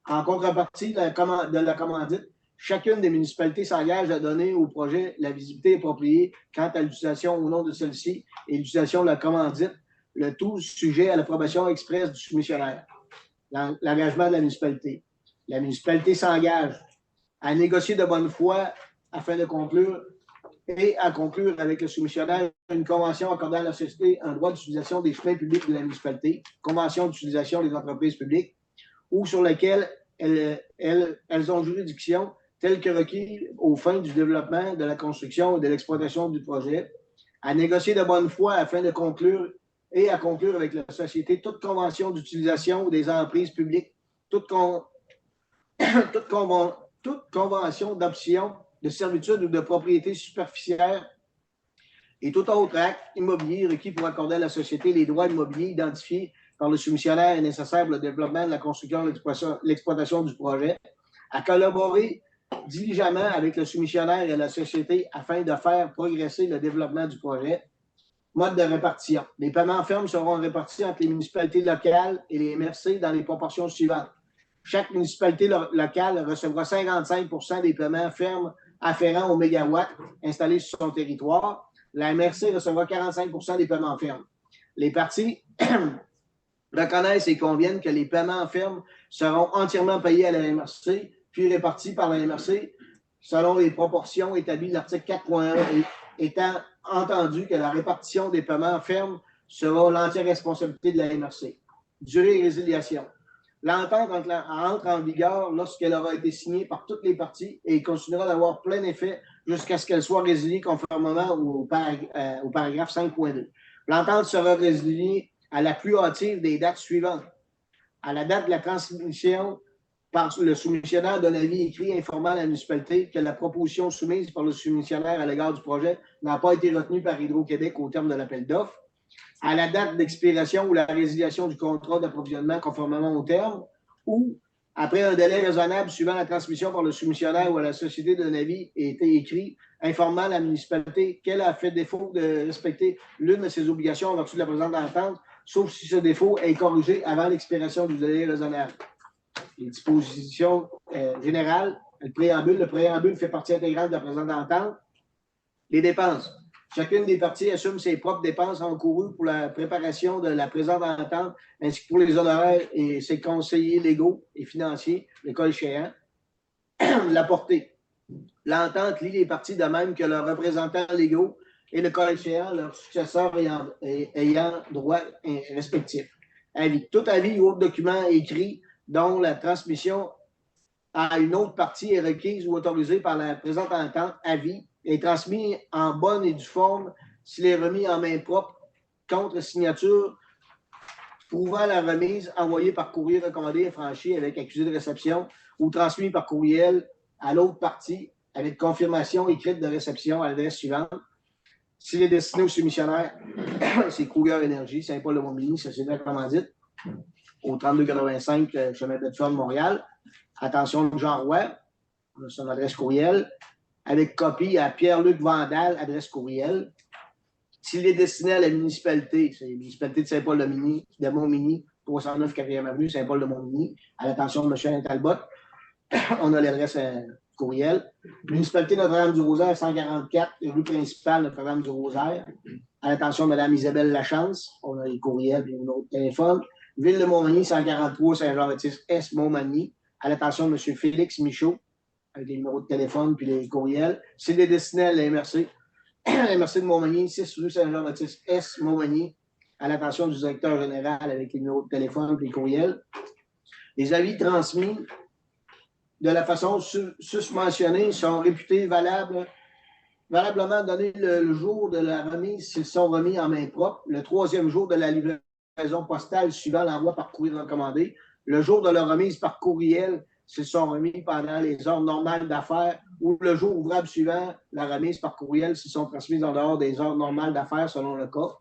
S6: En contrepartie de la commandite, chacune des municipalités s'engage à donner au projet la visibilité appropriée quant à l'utilisation ou non de celle-ci et l'utilisation de la commandite, le tout sujet à l'approbation expresse du soumissionnaire. L'engagement de la municipalité. La municipalité s'engage à négocier de bonne foi afin de conclure et à conclure avec le soumissionnaire une convention accordant à la société un droit d'utilisation des chemins publics de la municipalité, convention d'utilisation des entreprises publiques, ou sur laquelle elles ont juridiction tel que requis aux fins du développement, de la construction et de l'exploitation du projet, à négocier de bonne foi afin de conclure et à conclure avec la société toute convention d'utilisation des emprises publiques, toute convention d'option, de servitude ou de propriété superficielle et tout autre acte immobilier requis pour accorder à la société les droits immobiliers identifiés par le soumissionnaire et nécessaires pour le développement de la construction et l'exploitation du projet, à collaborer diligemment avec le soumissionnaire et la société afin de faire progresser le développement du projet. Mode de répartition. Les paiements fermes seront répartis entre les municipalités locales et les MRC dans les proportions suivantes. Chaque municipalité locale recevra 55% des paiements fermes afférents aux mégawatts installés sur son territoire. La MRC recevra 45% des paiements fermes. Les parties reconnaissent et conviennent que les paiements fermes seront entièrement payés à la MRC, puis répartis par la MRC selon les proportions établies de l'article 4.1, étant entendu que la répartition des paiements fermes sera l'entière responsabilité de la MRC. Durée et résiliation. L'entente entre en vigueur lorsqu'elle aura été signée par toutes les parties et continuera d'avoir plein effet jusqu'à ce qu'elle soit résiliée conformément au paragraphe 5.2. L'entente sera résiliée à la plus hâtive des dates suivantes. À la date de la transmission par le soumissionnaire d'un avis écrit informant la municipalité que la proposition soumise par le soumissionnaire à l'égard du projet n'a pas été retenue par Hydro-Québec au terme de l'appel d'offres. À la date d'expiration ou la résiliation du contrat d'approvisionnement conformément au terme, ou après un délai raisonnable suivant la transmission par le soumissionnaire ou à la société d'un avis ait été écrit informant la municipalité qu'elle a fait défaut de respecter l'une de ses obligations en vertu de la présente entente, sauf si ce défaut est corrigé avant l'expiration du délai raisonnable. Les dispositions générales, le préambule fait partie intégrante de la présente entente. Les dépenses. Chacune des parties assume ses propres dépenses encourues pour la préparation de la présente entente, ainsi que pour les honoraires et ses conseillers légaux et financiers, le cas échéant. La portée. L'entente lie les parties de même que leurs représentants légaux et le cas échéant, leurs successeurs ayant droit respectif. Avis. Tout avis ou autre document écrit dont la transmission à une autre partie est requise ou autorisée par la présente entente, avis, est transmis en bonne et due forme s'il est remis en main propre contre signature prouvant la remise envoyée par courrier recommandé et franchi avec accusé de réception ou transmis par courriel à l'autre partie avec confirmation écrite de réception à l'adresse suivante. S'il est destiné au soumissionnaire, c'est Cougar Énergie, Saint-Paul-de-Montmagny, Société de la commandite, au 3285 chemin Bedford, Montréal. Attention, Jean Roy, son adresse courriel, avec copie à Pierre-Luc Vandal, adresse courriel. S'il est destiné à la municipalité, c'est la municipalité de Saint-Paul-de-Montmagny, 309 4e avenue, Saint-Paul-de-Montmagny, à l'attention de M. Talbot, on a l'adresse courriel. Municipalité Notre-Dame-du-Rosaire, 144, rue principale Notre-Dame-du-Rosaire, à l'attention de Mme Isabelle Lachance, on a les courriels et le numéro de téléphone. Ville de Montmagny, 143, Saint-Jean-Baptiste, Montmagny, à l'attention de M. Félix Michaud, avec les numéros de téléphone puis les courriels. S'il est destiné à la MRC, la MRC de Montmagny, 6 rue Saint-Jean-Baptiste, Montmagny, à l'attention du directeur général avec les numéros de téléphone puis les courriels. Les avis transmis de la façon susmentionnée sont réputés valablement donnés le jour de la remise s'ils sont remis en main propre, le 3e jour de la livraison postale suivant l'envoi par courrier recommandé, le jour de leur remise par courriel s'ils sont remis pendant les heures normales d'affaires ou le jour ouvrable suivant la remise par courriel s'ils sont transmis en dehors des heures normales d'affaires selon le cas.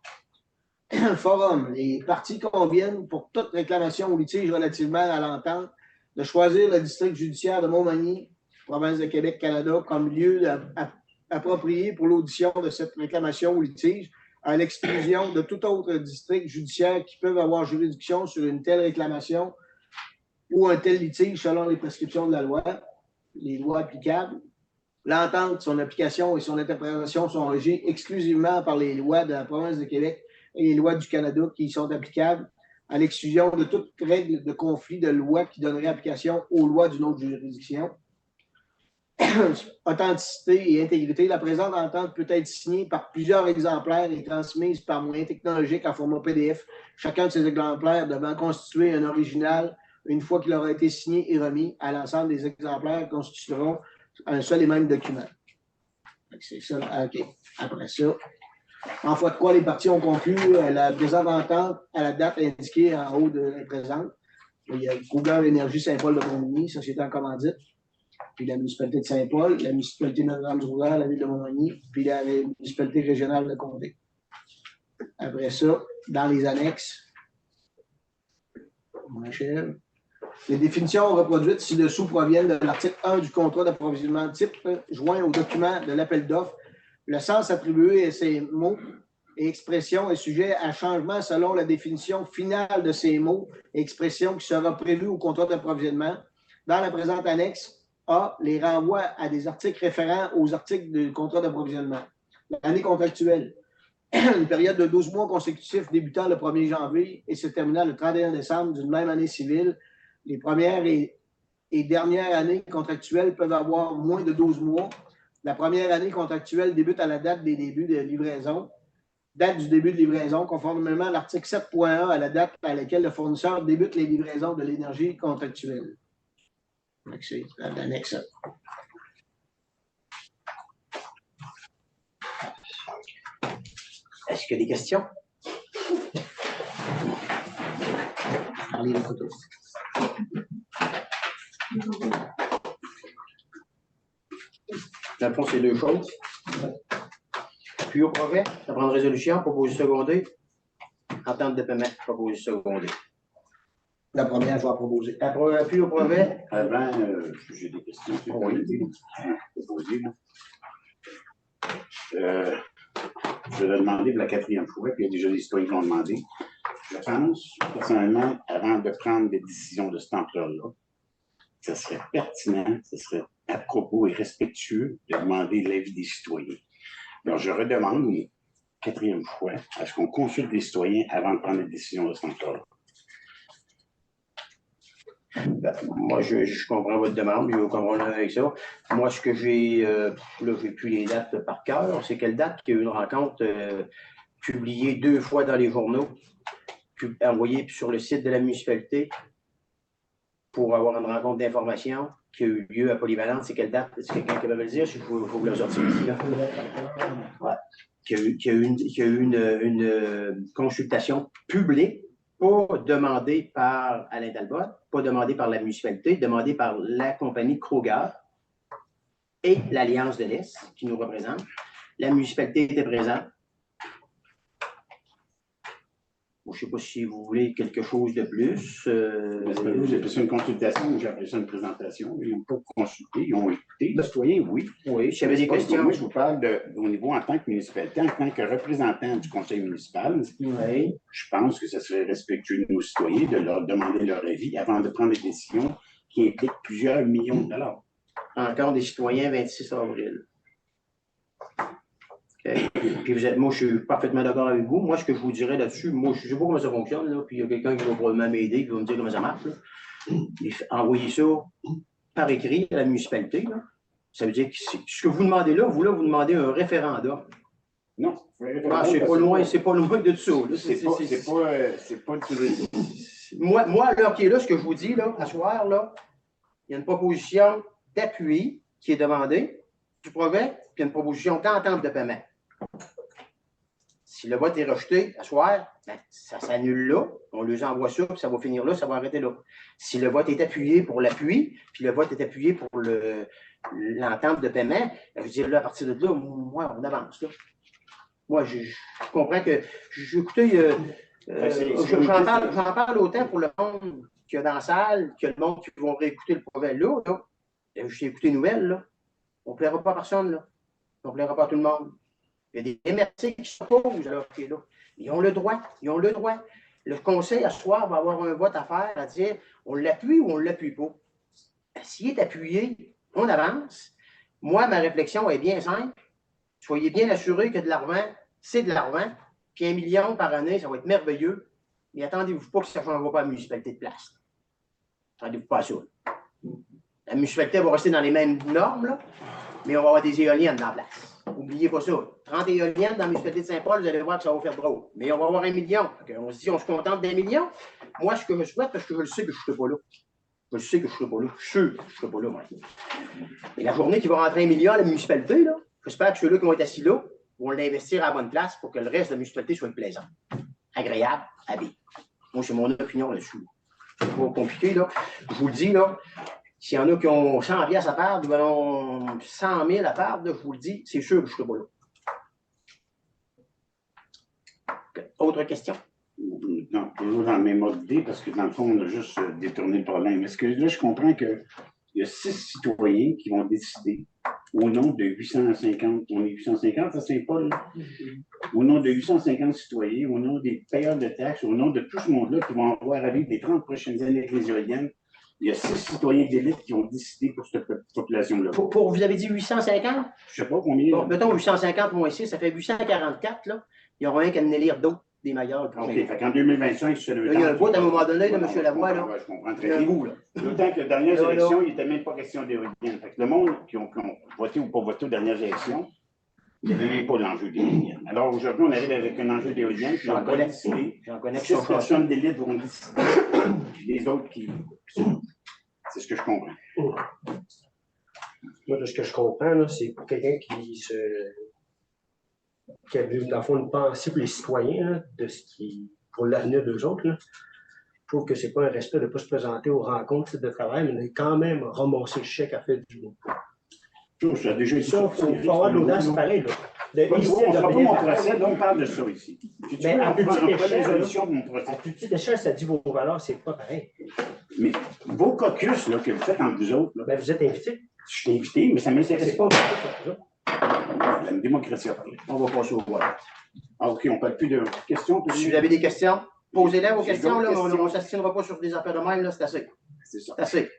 S6: Forum. Les parties conviennent pour toute réclamation ou litige relativement à l'entente de choisir le district judiciaire de Montmagny, province de Québec, Canada, comme lieu approprié pour l'audition de cette réclamation ou litige, à l'exclusion de tout autre district judiciaire qui peuvent avoir juridiction sur une telle réclamation ou un tel litige selon les prescriptions de la loi, les lois applicables. L'entente, son application et son interprétation sont régies exclusivement par les lois de la province de Québec et les lois du Canada qui y sont applicables, à l'exclusion de toute règle de conflit de loi qui donnerait application aux lois d'une autre juridiction. Authenticité et intégrité. La présente entente peut être signée par plusieurs exemplaires et transmise par moyen technologique en format PDF. Chacun de ces exemplaires devant constituer un original une fois qu'il aura été signé et remis à l'ensemble des exemplaires constitueront un seul et même document. C'est ça. OK. Après ça, En foi de quoi, les parties ont conclu la présente entente à la date indiquée en haut de la présente. Il y a Cougar Énergie Saint-Paul de Montmagny, société en commandite, puis la municipalité de Saint-Paul, la municipalité de Notre-Dame-du-Rouvert, la ville de Montmagny, puis la municipalité régionale de Condé. Après ça, dans les annexes, on achève. Les définitions reproduites ci-dessous proviennent de l'article 1 du contrat d'approvisionnement type joint au document de l'appel d'offres. Le sens attribué à ces mots et expressions est sujet à changement selon la définition finale de ces mots et expressions qui sera prévue au contrat d'approvisionnement. Dans la présente annexe A, les renvois à des articles référents aux articles du contrat d'approvisionnement. L'année contractuelle, une période de 12 mois consécutifs débutant le 1er janvier et se terminant le 31 décembre d'une même année civile. Les premières et dernières années contractuelles peuvent avoir moins de 12 mois. La première année contractuelle débute à la date des débuts de livraison. Date du début de livraison, conformément à l'article 7.1 à la date à laquelle le fournisseur débute les livraisons de l'énergie contractuelle. C'est l'annexe.
S1: Est-ce qu'il y a des questions?
S6: Parlez les photos.
S1: Dans le fond, c'est deux choses. Puis au projet, ça prend une résolution, proposé secondé. Entente de paiement, proposé secondé.
S6: La première, je vais la proposer.
S1: Puis au projet,
S4: Avant, j'ai des questions que
S1: Oui.
S4: poser. Je vais demander pour la quatrième fois, puis il y a déjà des citoyens qui l'ont demandé. Je pense, personnellement, avant de prendre des décisions de cette ampleur-là, ce serait pertinent, ce serait à propos et respectueux de demander l'avis des citoyens. Alors, je redemande une quatrième fois à ce qu'on consulte les citoyens avant de prendre des décisions de cette ampleur-là.
S1: moi, je comprends votre demande, il n'y a aucun problème avec ça. Moi, ce que j'ai, là, j'ai plus les dates par cœur, c'est quelle date qu'il y a eu une rencontre publiée 2 fois dans les journaux, envoyée sur le site de la municipalité pour avoir une rencontre d'information qui a eu lieu à Polyvalente. C'est quelle date? Est-ce que quelqu'un qui va me le dire? Il faut que le sortir ici. Là. Ouais. Qu'il y a eu une consultation publique, pas demandée par Alain Talbot, pas demandée par la municipalité, demandée par la compagnie Kroger et l'Alliance de l'Est qui nous représente. La municipalité était présente. Je ne sais pas si vous voulez quelque chose de plus.
S4: J'ai appelé ça une consultation ou j'ai appelé ça une présentation. Ils n'ont pas consulté, ils ont écouté. Les citoyens, oui.
S1: Oui, j'avais des questions.
S4: Moi, je vous parle au niveau en tant que municipalité, en tant que représentant du conseil municipal.
S1: Oui.
S4: Je pense que ce serait respectueux de nos citoyens de leur demander leur avis avant de prendre des décisions qui impliquent plusieurs millions de dollars.
S1: Encore des citoyens, 26 avril. Okay. Puis vous êtes, moi, je suis parfaitement d'accord avec vous. Moi, ce que je vous dirais là-dessus, moi, je ne sais pas comment ça fonctionne, là, puis il y a quelqu'un qui va probablement m'aider, qui va me dire comment ça marche. Envoyez ça par écrit à la municipalité. Là. Ça veut dire que ce que vous demandez là, vous demandez un référendum.
S4: Non,
S1: C'est pas loin de ça.
S4: C'est pas du...
S1: Moi, à l'heure qui est là, ce que je vous dis, là, à soir, là, il y a une proposition d'appui qui est demandée du projet, puis il y a une proposition d'entente de paiement. Si le vote est rejeté à soir, ben, ça s'annule là, on les envoie ça, puis ça va finir là, ça va arrêter là. Si le vote est appuyé pour l'appui, puis le vote est appuyé pour l'entente de paiement, ben, je veux dire, là, à partir de là, moi, on avance. Là. Moi, je comprends que. Écoutez, j'en parle autant pour le monde qu'il y a dans la salle, que le monde qui vont réécouter le projet là. J'ai écouté les nouvelles, là. On ne plaira pas à personne, là. On ne plaira pas à tout le monde. Il y a des MRC qui s'opposent à leur qui est là. Ils ont le droit. Ils ont le droit. Le conseil, à ce soir, va avoir un vote à faire, à dire on l'appuie ou on ne l'appuie pas. S'il est appuyé, on avance. Moi, ma réflexion est bien simple. Soyez bien assurés que de l'argent, c'est de l'argent. Puis 1 million par année, ça va être merveilleux. Mais attendez-vous pas que ça ne changera pas la municipalité de place. Attendez-vous pas à ça. La municipalité va rester dans les mêmes normes, là, mais on va avoir des éoliennes dans la place. N'oubliez pas ça. 30 éoliennes dans la municipalité de Saint-Paul, vous allez voir que ça va faire drôle. Mais on va avoir 1 million. On se dit, on se contente d'1 million. Moi, ce que je souhaite, parce que je le sais que je ne serai pas là. Je sais que je ne serai pas là. Je suis sûr que je ne serai pas là, moi. Et la journée qui va rentrer 1 million à la municipalité, là, j'espère que ceux-là qui vont être assis là, ou on l'investir à la bonne place pour que le reste de la municipalité soit plaisant, agréable à vivre. Moi, c'est mon opinion là-dessus. C'est pas compliqué, là. Je vous le dis, là, s'il y en a qui ont 100 piastres à perdre, ou ont 100 000 à perdre, là, je vous le dis, c'est sûr que je ne serai pas là. Autre question?
S4: Non, toujours dans le même ordre d'idée, parce que dans le fond, on a juste détourné le problème. Est-ce que là, je comprends qu'il y a 6 citoyens qui vont décider au nom de 850, on est 850 à Saint-Paul, au nom de 850 citoyens, au nom des payeurs de taxes, au nom de tout ce monde-là qui vont avoir à vivre les 30 prochaines années avec les éoliennes, il y a 6 citoyens d'élite qui ont décidé pour cette population-là.
S1: Vous avez dit 850?
S4: Je ne sais pas combien.
S1: Bon, mettons 850 moins 6, ça fait 844, là. Il y aura rien qu'à en élire d'autres, des meilleurs.
S4: OK, fait qu'en 2025, c'est le
S1: Là, il y a un bout, à un moment donné, là, M. Lavoie, là.
S4: Je comprends
S1: Il y
S4: très
S1: a un
S4: bien.
S1: bout, là.
S4: D'autant que les dernières
S1: Là, là.
S4: élections, il n'était même pas question d'éoliennes. Fait que le monde qui ont voté ou pas voté aux dernières élections, il n'y avait même pas l'enjeu d'éoliennes. Alors aujourd'hui, on arrive avec un enjeu d'éoliennes, puis on va décider.
S1: J'en connais qui
S4: 6
S1: sont
S4: personnes d'élite vont décider, puis les autres qui. C'est ce que je comprends.
S3: Moi, de ce que je comprends, là, c'est pour quelqu'un qui a, dans le fond, une pensée pour les citoyens, là, de ce qui, pour l'avenir d'eux autres. Là. Je trouve que c'est pas un respect de ne pas se présenter aux rencontres de travail, mais de quand même ramasser le chèque à faire du beau.
S4: Ça a déjà été
S3: Ça, il faut avoir de l'audace pareil. Là.
S4: On ne fera pas mon procès, là, on parle de ça ici. Si tu
S3: Mais
S4: veux,
S3: à
S4: on prend
S3: petite
S4: la
S3: échelle,
S4: résolution de mon procès.
S3: À plus petite échelle, ça dit vos valeurs, c'est pas pareil.
S4: Mais vos caucus là, que vous faites entre vous autres, là,
S3: Ben, vous êtes invité.
S4: je suis invité, mais ça ne m'intéresse
S3: C'est
S4: pas.
S3: pas
S4: La démocratie a parlé.
S1: On va passer au vote.
S4: Ah, OK, on ne parle plus de questions.
S1: Si vous avez des questions, posez-les vos
S4: J'ai
S1: questions, là,
S4: d'autres
S1: on
S4: questions.
S1: ne s'assinera pas sur des affaires de même, là, c'est assez.
S4: C'est ça.
S1: C'est assez.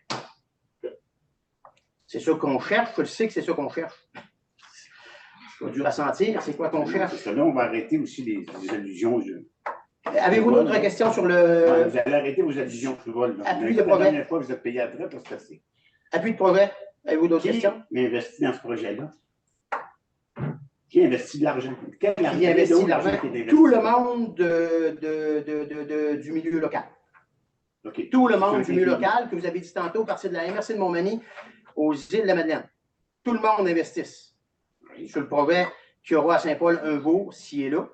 S1: C'est ça qu'on cherche, je le sais que c'est ça qu'on cherche. C'est dur à sentir, c'est quoi qu'on cherche.
S4: Parce que là, on va arrêter aussi les allusions.
S1: Avez-vous d'autres questions sur
S4: Ouais,
S1: le
S4: vous allez arrêter vos allusions frivoles. Là.
S1: Appui
S4: La
S1: de projet.
S4: dernière fois, vous êtes payé après parce que c'est.
S1: appui de projet? Avez-vous d'autres
S4: Qui
S1: questions?
S4: investit dans ce projet-là? Qui investit de l'argent? Quel
S1: Qui
S4: argent?
S1: investit de l'argent?
S4: qui est investi?
S1: Tout le monde du milieu local.
S4: OK.
S1: Tout le monde du milieu local, que vous avez dit tantôt, partir de la MRC de Montmagny aux îles de la Madeleine. Tout le monde investisse sur le projet qui aura à Saint-Paul un beau, s'il est là.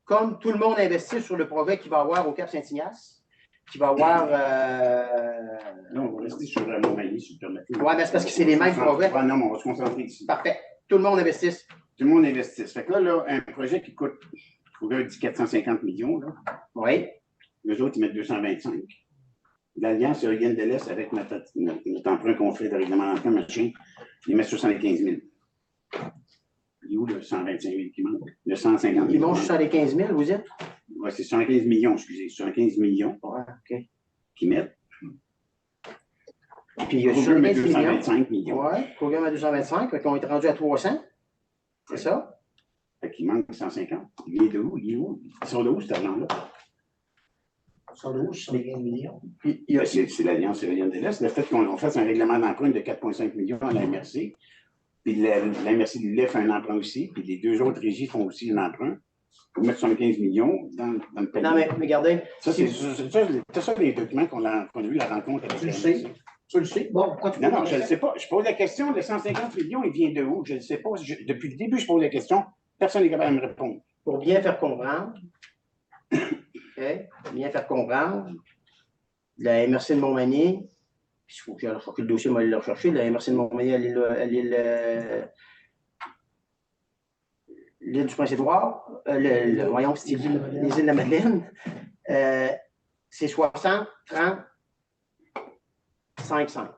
S1: Comme tout le monde investit sur le projet qu'il va avoir au Cap-Saint-Ignace, qui va avoir.
S4: Non, on va rester sur la Montmagny, si vous permettez.
S1: Ouais, mais c'est parce que c'est les mêmes projets.
S4: Ah, non, on va se concentrer ici.
S1: Parfait. Tout le monde investisse.
S4: Tout le monde investisse. Fait que là, un projet qui coûte, il dit 450 millions, là.
S1: Oui.
S4: Les autres, ils mettent 225. L'Alliance éolienne de l'Est, avec notre emprunt qu'on fait de règlement d'emprunt, machin, ils mettent 75 000. Il est où le 125 000 qui manque? Le 150 000.
S1: Ils montent jusqu'à les 15 000, vous dites?
S4: Oui, c'est 115 millions, excusez. 115 millions
S1: Ouais, OK.
S4: qu'ils mettent.
S1: Puis il y a
S4: Kroger met
S1: 75 millions.
S4: 225 millions.
S1: Oui, programme à 225, fait qu'on est rendu à 300. C'est ça?
S4: Fait qu'il manque 150. Il est de où? Il est où? Ils sont de où, cet argent-là?
S6: 112 sur les 15 millions.
S1: Puis, il y a-
S4: C'est l'Alliance éolienne de l'Est. Le fait qu'on fasse un règlement d'emprunt de 4,5 millions à la MRC, puis la MRC du lait fait un emprunt aussi, puis les deux autres régies font aussi un emprunt, pour mettre 75 millions dans le panier.
S1: Non, mais regardez,
S4: Ça, c'est ça les documents qu'on a eu la rencontre avec
S1: Tu le
S4: la
S1: sais.
S4: MRC.
S6: Tu le sais? Bon, pourquoi tu
S4: Non, non, je ne le sais pas. Je pose la question, le 150 millions, il vient de où? Je ne le sais pas. Depuis le début, je pose la question. Personne n'est capable de me répondre.
S1: pour bien faire comprendre, OK, pour bien faire comprendre, la MRC de Montmagny, il faut que j'aille rechercher le dossier, moi, aller le rechercher, la MRC de Montmagny à l'île du Prince-Édouard, voyons, c'est les îles de la Madeleine, c'est 60, 30, 5, 5.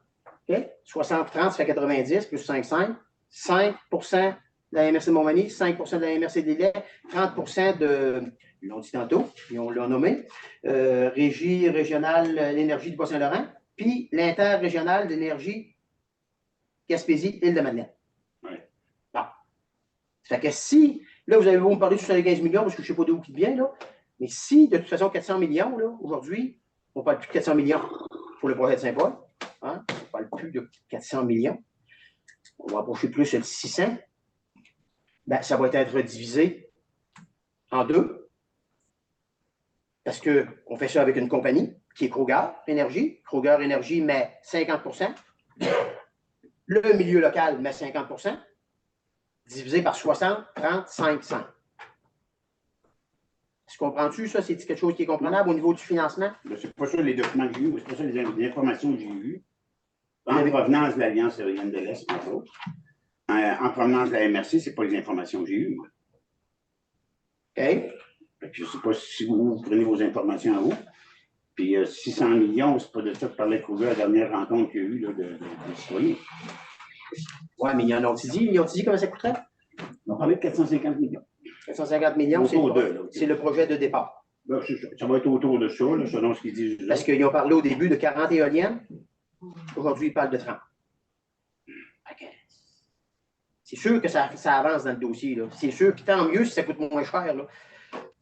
S1: OK? 60, 30, ça fait 90, plus 5, 5. 5% de la MRC de Montmagny, 5% de la MRC des Laits, 30% de, ils l'ont dit tantôt, on l'a nommé, Régie régionale l'énergie du Bas-Saint-Laurent, puis l'interrégionale d'énergie Gaspésie-Île-de-Madeleine.
S4: Ouais.
S1: Bon. Ça fait que si, là, vous avez beau me parler de 75 millions, parce que je ne sais pas d'où qui vient, là, mais si, de toute façon, 400 millions, là, aujourd'hui, on ne parle plus de 400 millions pour le projet de Saint-Paul, hein, on ne parle plus de 400 millions, on va approcher plus de 600, ben, ça va être divisé en deux, parce qu'on fait ça avec une compagnie qui est Kroger Énergie. Kroger Énergie met 50%. Le milieu local met 50%. divisé par 60, 30, 500. Tu comprends-tu, ça? C'est quelque chose qui est comprenable au niveau du financement?
S4: C'est pas ça les documents que j'ai eus, c'est pas ça les informations que j'ai eues. En provenance de l'Alliance aérienne de l'Est, entre autres. En provenance de la MRC, c'est pas les informations que j'ai eues, moi.
S1: OK.
S4: Je ne sais pas si vous prenez vos informations à vous. Puis 600 millions, c'est pas de ça que parlait Kruger à la dernière rencontre qu'il y a eu là, de citoyens.
S1: Oui, mais ils en ont-ils dit? Ils ont dit comment ça coûterait?
S4: On parlait de 450 millions.
S1: 450 millions, c'est le projet de départ.
S4: Ben, ça va être autour de ça, là, selon ce qu'ils disent.
S1: Parce qu'ils ont parlé au début de 40 éoliennes. Aujourd'hui, ils parlent de 30. Okay. C'est sûr que ça avance dans le dossier. C'est sûr que tant mieux si ça coûte moins cher. Là.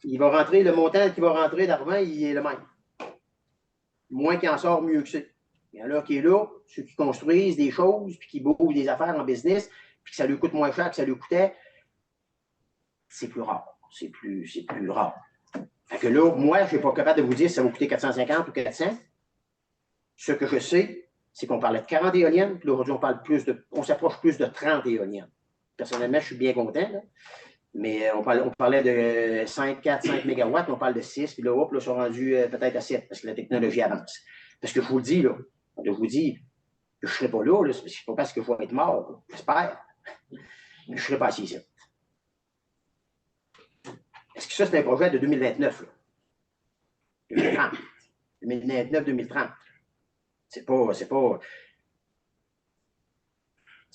S1: Il va rentrer, le montant qui va rentrer d'argent, il est le même. Moins qu'il en sort, mieux que c'est. Il y en a qui est là, ceux qui construisent des choses, puis qui bougent des affaires en business, puis que ça lui coûte moins cher que ça lui coûtait, c'est plus rare. C'est plus rare. Fait que là, moi, je ne suis pas capable de vous dire si ça va coûter 450 ou 400. Ce que je sais, c'est qu'on parlait de 40 éoliennes, puis aujourd'hui, on s'approche plus de 30 éoliennes. Personnellement, je suis bien content, là. Mais on parlait de 5, 4, 5 mégawatts, on parle de 6, puis là, hop, là, ils sont rendus peut-être à 7, parce que la technologie avance. Parce que je vous le dis, là, je vous dis que je ne serai pas là, c'est pas parce que je vais être mort, j'espère, mais je ne serai pas assis ici. Est-ce que ça, c'est un projet de 2029, là? 2030. 2029-2030. C'est pas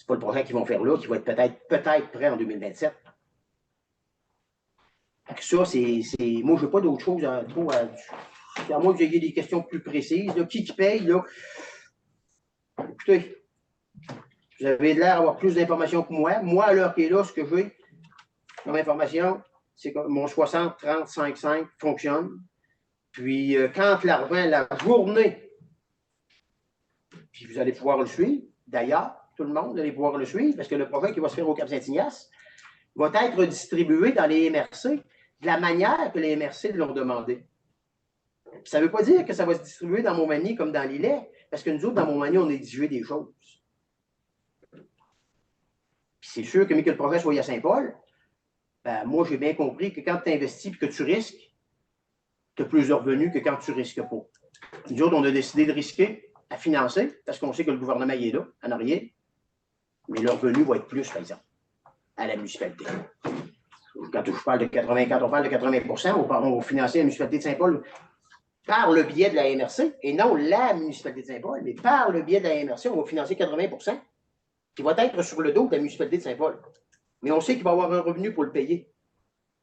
S1: le projet qu'ils vont faire là, qui va être peut-être prêt en 2027. Ça, moi, je n'ai pas d'autre chose à moins que vous ayez des questions plus précises. Là. Qui paye, là? Écoutez, vous avez l'air d'avoir plus d'informations que moi. Moi, à l'heure qui est là, ce que j'ai comme information, c'est que mon 60, 30, 5, 5 fonctionne. Puis, quand l'argent, la journée, puis vous allez pouvoir le suivre, d'ailleurs, tout le monde, vous allez pouvoir le suivre, parce que le projet qui va se faire au Cap-Saint-Ignace va être distribué dans les MRC de la manière que les MRC l'ont demandé. Ça ne veut pas dire que ça va se distribuer dans Montmagny comme dans l'Îlet, parce que nous autres, dans Montmagny, on a exigé des choses. Puis c'est sûr que, mais que le projet soit à Saint-Paul, ben, moi, j'ai bien compris que quand tu investis et que tu risques, tu as plus de revenus que quand tu ne risques pas. Nous autres, on a décidé de risquer à financer, parce qu'on sait que le gouvernement y est là, en arrière, mais le revenu va être plus, par exemple, à la municipalité. Quand on parle de 80%, on va financer la municipalité de Saint-Paul par le biais de la MRC, et non la municipalité de Saint-Paul, mais par le biais de la MRC, on va financer 80%, qui va être sur le dos de la municipalité de Saint-Paul. Mais on sait qu'il va y avoir un revenu pour le payer.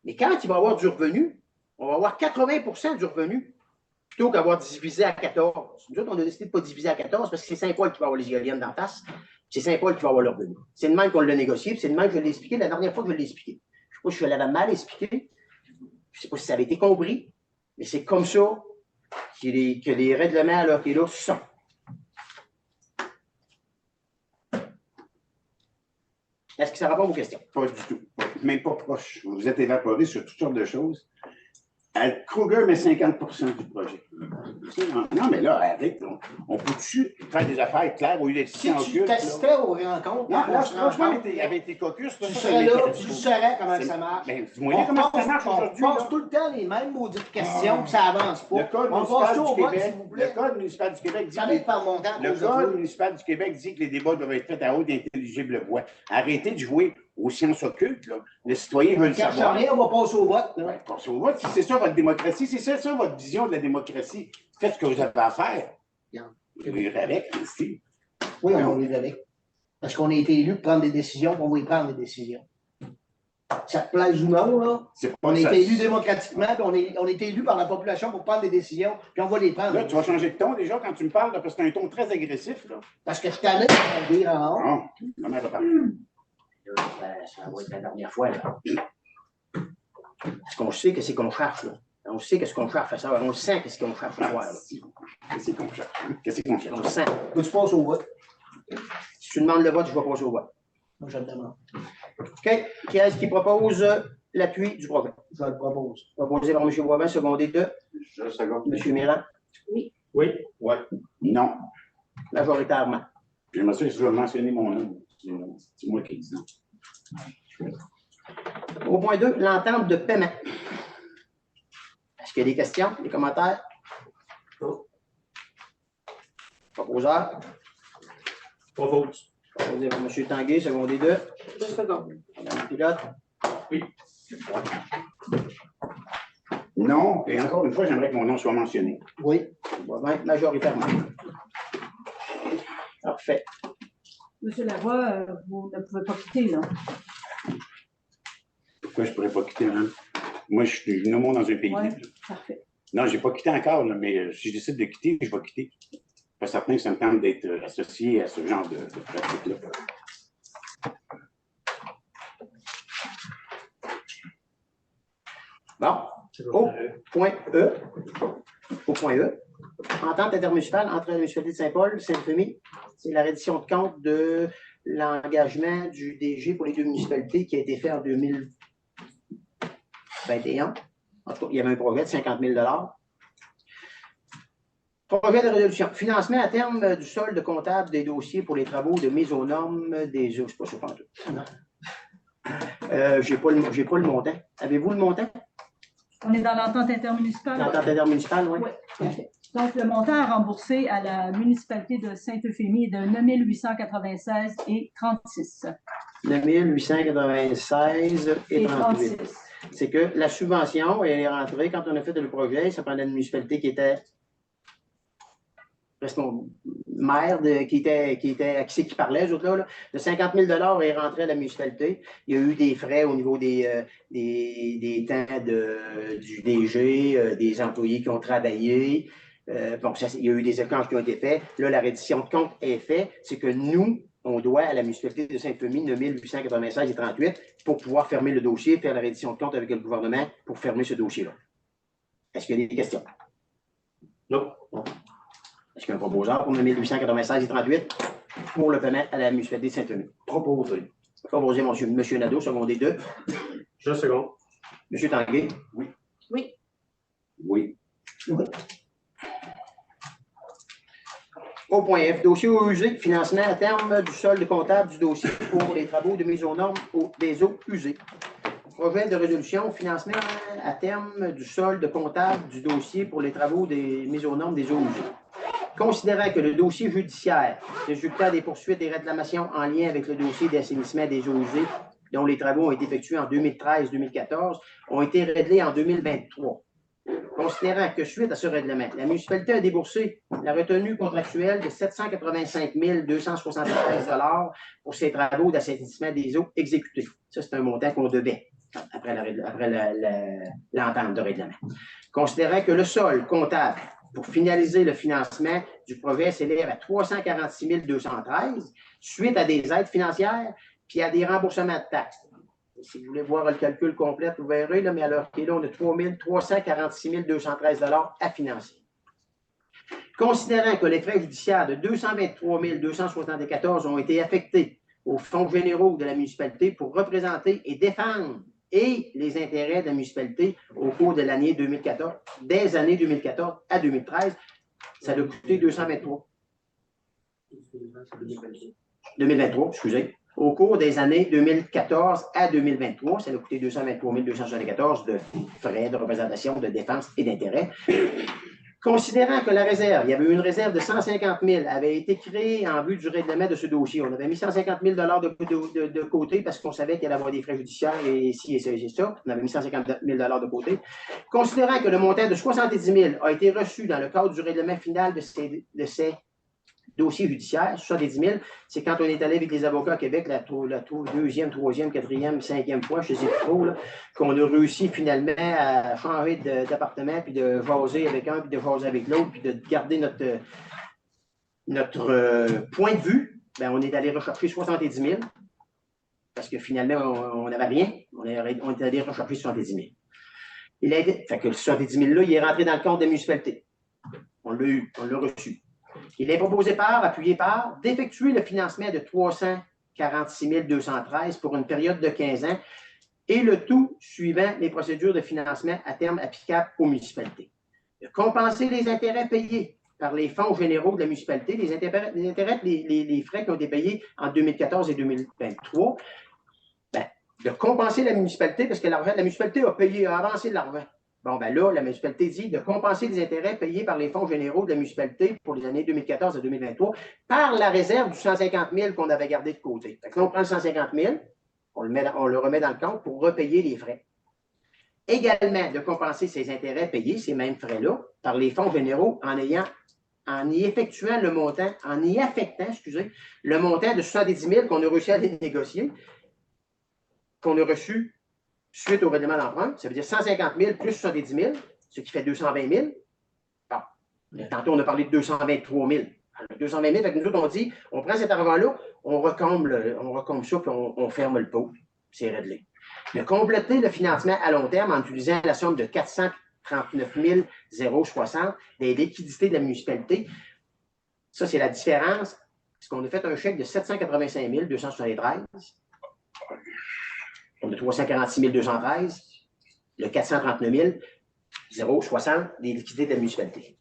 S1: Mais quand il va y avoir du revenu, on va avoir 80% du revenu, plutôt qu'avoir divisé à 14. Nous autres, on a décidé de ne pas diviser à 14 parce que c'est Saint-Paul qui va avoir les éoliennes d'en face, c'est Saint-Paul qui va avoir le revenu. C'est de même qu'on l'a négocié, puis c'est de même que je l'ai expliqué la dernière fois que je l'ai expliqué. Je ne sais pas si je l'avais mal expliqué, je ne sais pas si ça avait été compris, mais c'est comme ça que les règlements, alors qui est là, sont. Est-ce que ça répond à vos questions?
S4: Pas du tout. Même pas proche. Vous êtes évaporé sur toutes sortes de choses. Kruger met 50% du projet. Non, mais là, arrête. On peut-tu faire des affaires claires au lieu d'être
S6: Si
S4: en
S6: tu t'assistais aux rencontres,
S4: non, là, franchement, avec tes caucus,
S6: tu serais là, tu saurais comment ça marche.
S4: Ben, dis-moi comment ça marche aujourd'hui.
S6: On pose tout le temps les mêmes maudites questions, puis ça avance pas.
S4: Le Code
S6: On passe tout au vote,
S4: municipal
S6: s'il
S4: du
S6: vous
S4: Québec,
S6: plaît.
S4: le Code municipal du Québec dit
S6: Ça m'aide par mon temps.
S4: le Code municipal du Québec dit que les débats doivent être faits à haute intelligible voix. Arrêtez de jouer aux sciences occultes, là. Les citoyens veulent savoir.
S6: On va passer au vote. Là.
S4: Ouais, passer au vote. Si c'est ça votre démocratie, si c'est ça votre vision de la démocratie, faites ce que vous avez à faire. Vous vivez avec, Steve.
S6: Oui, on va vivre avec. Parce qu'on a été élus pour prendre des décisions, puis on va y prendre des décisions. Ça te plaise ou non, là? On a été élus démocratiquement, puis on a été élus par la population pour prendre des décisions, puis on va les prendre.
S4: Là, tu vas changer de ton déjà quand tu me parles, là, parce que c'est un ton très agressif. Là.
S6: Parce que je t'en ai à dire en haut.
S4: Non, ma mère va parler.
S1: Ça va être la dernière fois. Là. Parce qu'on sait que c'est qu'on cherche. Là. On sait qu'est-ce qu'on cherche à ça. On sent qu'est-ce qu'on cherche à voir.
S4: Qu'est-ce qu'on cherche? Qu'est-ce qu'on cherche?
S1: On sent.
S6: Tu passes au vote.
S1: Si tu demandes le vote, je vais passer au vote.
S6: Moi, je le demande.
S1: OK. Qui est-ce qui propose l'appui du projet?
S6: Je le propose.
S1: Proposé par M. Boivin, secondé de
S5: Je seconde.
S1: M. Mirand.
S3: Oui.
S5: Ouais.
S4: Non.
S1: Majoritairement.
S4: J'aimerais ça que je dois mentionner mon nom. C'est moi qui dis non.
S1: Au point 2, l'entente de paiement. Est-ce qu'il y a des questions, des commentaires?
S3: Non.
S1: Proposeur?
S3: Propose.
S1: Proposé par M. Tanguay, secondé 2.
S2: 2 secondes.
S1: Madame Pilote?
S4: Non, et encore une fois, j'aimerais que mon nom soit mentionné.
S1: Oui. Bon, ben, majoritairement. Parfait.
S2: Monsieur Lavoie, vous ne pouvez pas quitter, là.
S4: Pourquoi je ne pourrais pas quitter, madame? Moi, je suis nommé dans un pays
S2: Oui,
S4: libre.
S2: parfait.
S4: Non, je n'ai pas quitté encore, là, mais si je décide de quitter, je vais quitter. Je ne suis pas certain que ça me tente d'être associé à ce genre de pratique-là.
S1: Bon. Au point E. Au point E. Entente intermunicipale entre la municipalité de Saint-Paul, Saint-Euphémie. C'est la reddition de compte de l'engagement du DG pour les 2 municipalités qui a été fait en 2021. En tout cas, il y avait un projet de 50 000 $. Projet de résolution. Financement à terme du solde comptable des dossiers pour les travaux de mise aux normes des eaux. C'est pas ça, pas tout. J'ai pas le montant. Avez-vous le montant?
S2: On est dans l'entente intermunicipale.
S1: L'entente intermunicipale, oui.
S2: Oui. Donc, le montant à rembourser à la municipalité de Sainte-Euphémie est de 9 896,36
S1: 9 896,38. C'est que la subvention, elle est rentrée quand on a fait le projet, ça prenait une municipalité qui était maire, qui parlait, eux autres là, de 50 000 $ est rentré à la municipalité. Il y a eu des frais au niveau des temps du DG, des employés qui ont travaillé. Bon, il y a eu des échanges qui ont été faits. Là, la reddition de compte est faite. C'est que nous, on doit à la municipalité de Sainte-Euphémie 9 896,38 pour pouvoir fermer le dossier, faire la reddition de compte avec le gouvernement pour fermer ce dossier-là. Est-ce qu'il y a des questions?
S3: Non.
S1: Est-ce qu'il y a un proposeur pour 9 896,38 pour le paiement à la municipalité de Sainte-Euphémie?
S3: Proposé.
S1: Proposé, M. Nadeau, secondé 2.
S3: Je seconde.
S1: M. Tanguay?
S2: Oui.
S4: Oui.
S1: Oui. Au point F, dossier eaux usées, financement à terme du solde comptable du dossier pour les travaux de mise aux normes des eaux usées. Projet de résolution, financement à terme du solde comptable du dossier pour les travaux des mises aux normes des eaux usées. Considérant que le dossier judiciaire résultat des poursuites et réclamations en lien avec le dossier d'assainissement des eaux usées, dont les travaux ont été effectués en 2013-2014, ont été réglés en 2023. Considérant que suite à ce règlement, la municipalité a déboursé la retenue contractuelle de 785 273 $ pour ses travaux d'assainissement des eaux exécutés. Ça, c'est un montant qu'on devait après l'entente de règlement. Considérant que le solde comptable pour finaliser le financement du projet s'élève à 346 213 suite à des aides financières puis à des remboursements de taxes. Si vous voulez voir le calcul complet, vous verrez, là, mais à l'heure qui est là, on a 346 213 $ à financer. Considérant que les frais judiciaires de 223 274 ont été affectés aux fonds généraux de la municipalité pour représenter et défendre les intérêts de la municipalité au cours de l'année 2014, des années 2014 à 2013, ça a coûté 223. 2023, excusez. Au cours des années 2014 à 2023, ça a coûté 223 274 de frais de représentation, de défense et d'intérêt. Considérant que la réserve, il y avait eu une réserve de 150 000, avait été créée en vue du règlement de ce dossier. On avait mis 150 000 $ de côté parce qu'on savait qu'il allait y avoir des frais judiciaires et ci et ça et ça. On avait mis 150 000 $ de côté. Considérant que le montant de 70 000 a été reçu dans le cadre du règlement final de ces dossiers judiciaires, 70 000, c'est quand on est allé avec les avocats à Québec, la deuxième, troisième, quatrième, cinquième fois, je ne sais plus trop, qu'on a réussi finalement à changer d'appartement, puis de jaser avec un, puis de jaser avec l'autre, puis de garder notre point de vue. Bien, on est allé rechercher 70 000, parce que finalement, on n'avait rien. On est allé rechercher 70 000. Fait que le 70 000-là, il est rentré dans le compte de la municipalité. On l'a eu, on l'a reçu. Il est proposé appuyé par, d'effectuer le financement de 346 213 pour une période de 15 ans et le tout suivant les procédures de financement à terme applicables aux municipalités. De compenser les intérêts payés par les fonds généraux de la municipalité, les frais qui ont été payés en 2014 et 2023, ben, de compenser la municipalité, parce que la municipalité a avancé de l'argent. Bon, ben là, la municipalité dit de compenser les intérêts payés par les fonds généraux de la municipalité pour les années 2014 à 2023 par la réserve du 150 000 qu'on avait gardé de côté. Fait que là, on prend le 150 000, on le remet dans le compte pour repayer les frais. Également, de compenser ces intérêts payés, ces mêmes frais-là, par les fonds généraux en y affectant, le montant de 70 000 qu'on a réussi à les négocier, qu'on a reçu suite au règlement d'emprunt. Ça veut dire 150 000 plus 70 000, ce qui fait 220 000. Bon. Tantôt, on a parlé de 223 000. Alors, 220 000, fait que nous autres, on dit, on prend cet argent-là, on recombe ça, puis on ferme le pot. C'est réglé. De compléter le financement à long terme en utilisant la somme de 439 060 des liquidités de la municipalité. Ça, c'est la différence. Parce qu'on a fait un chèque de 785 273. On a 346 213. Le 439 060 des liquidités de la municipalité.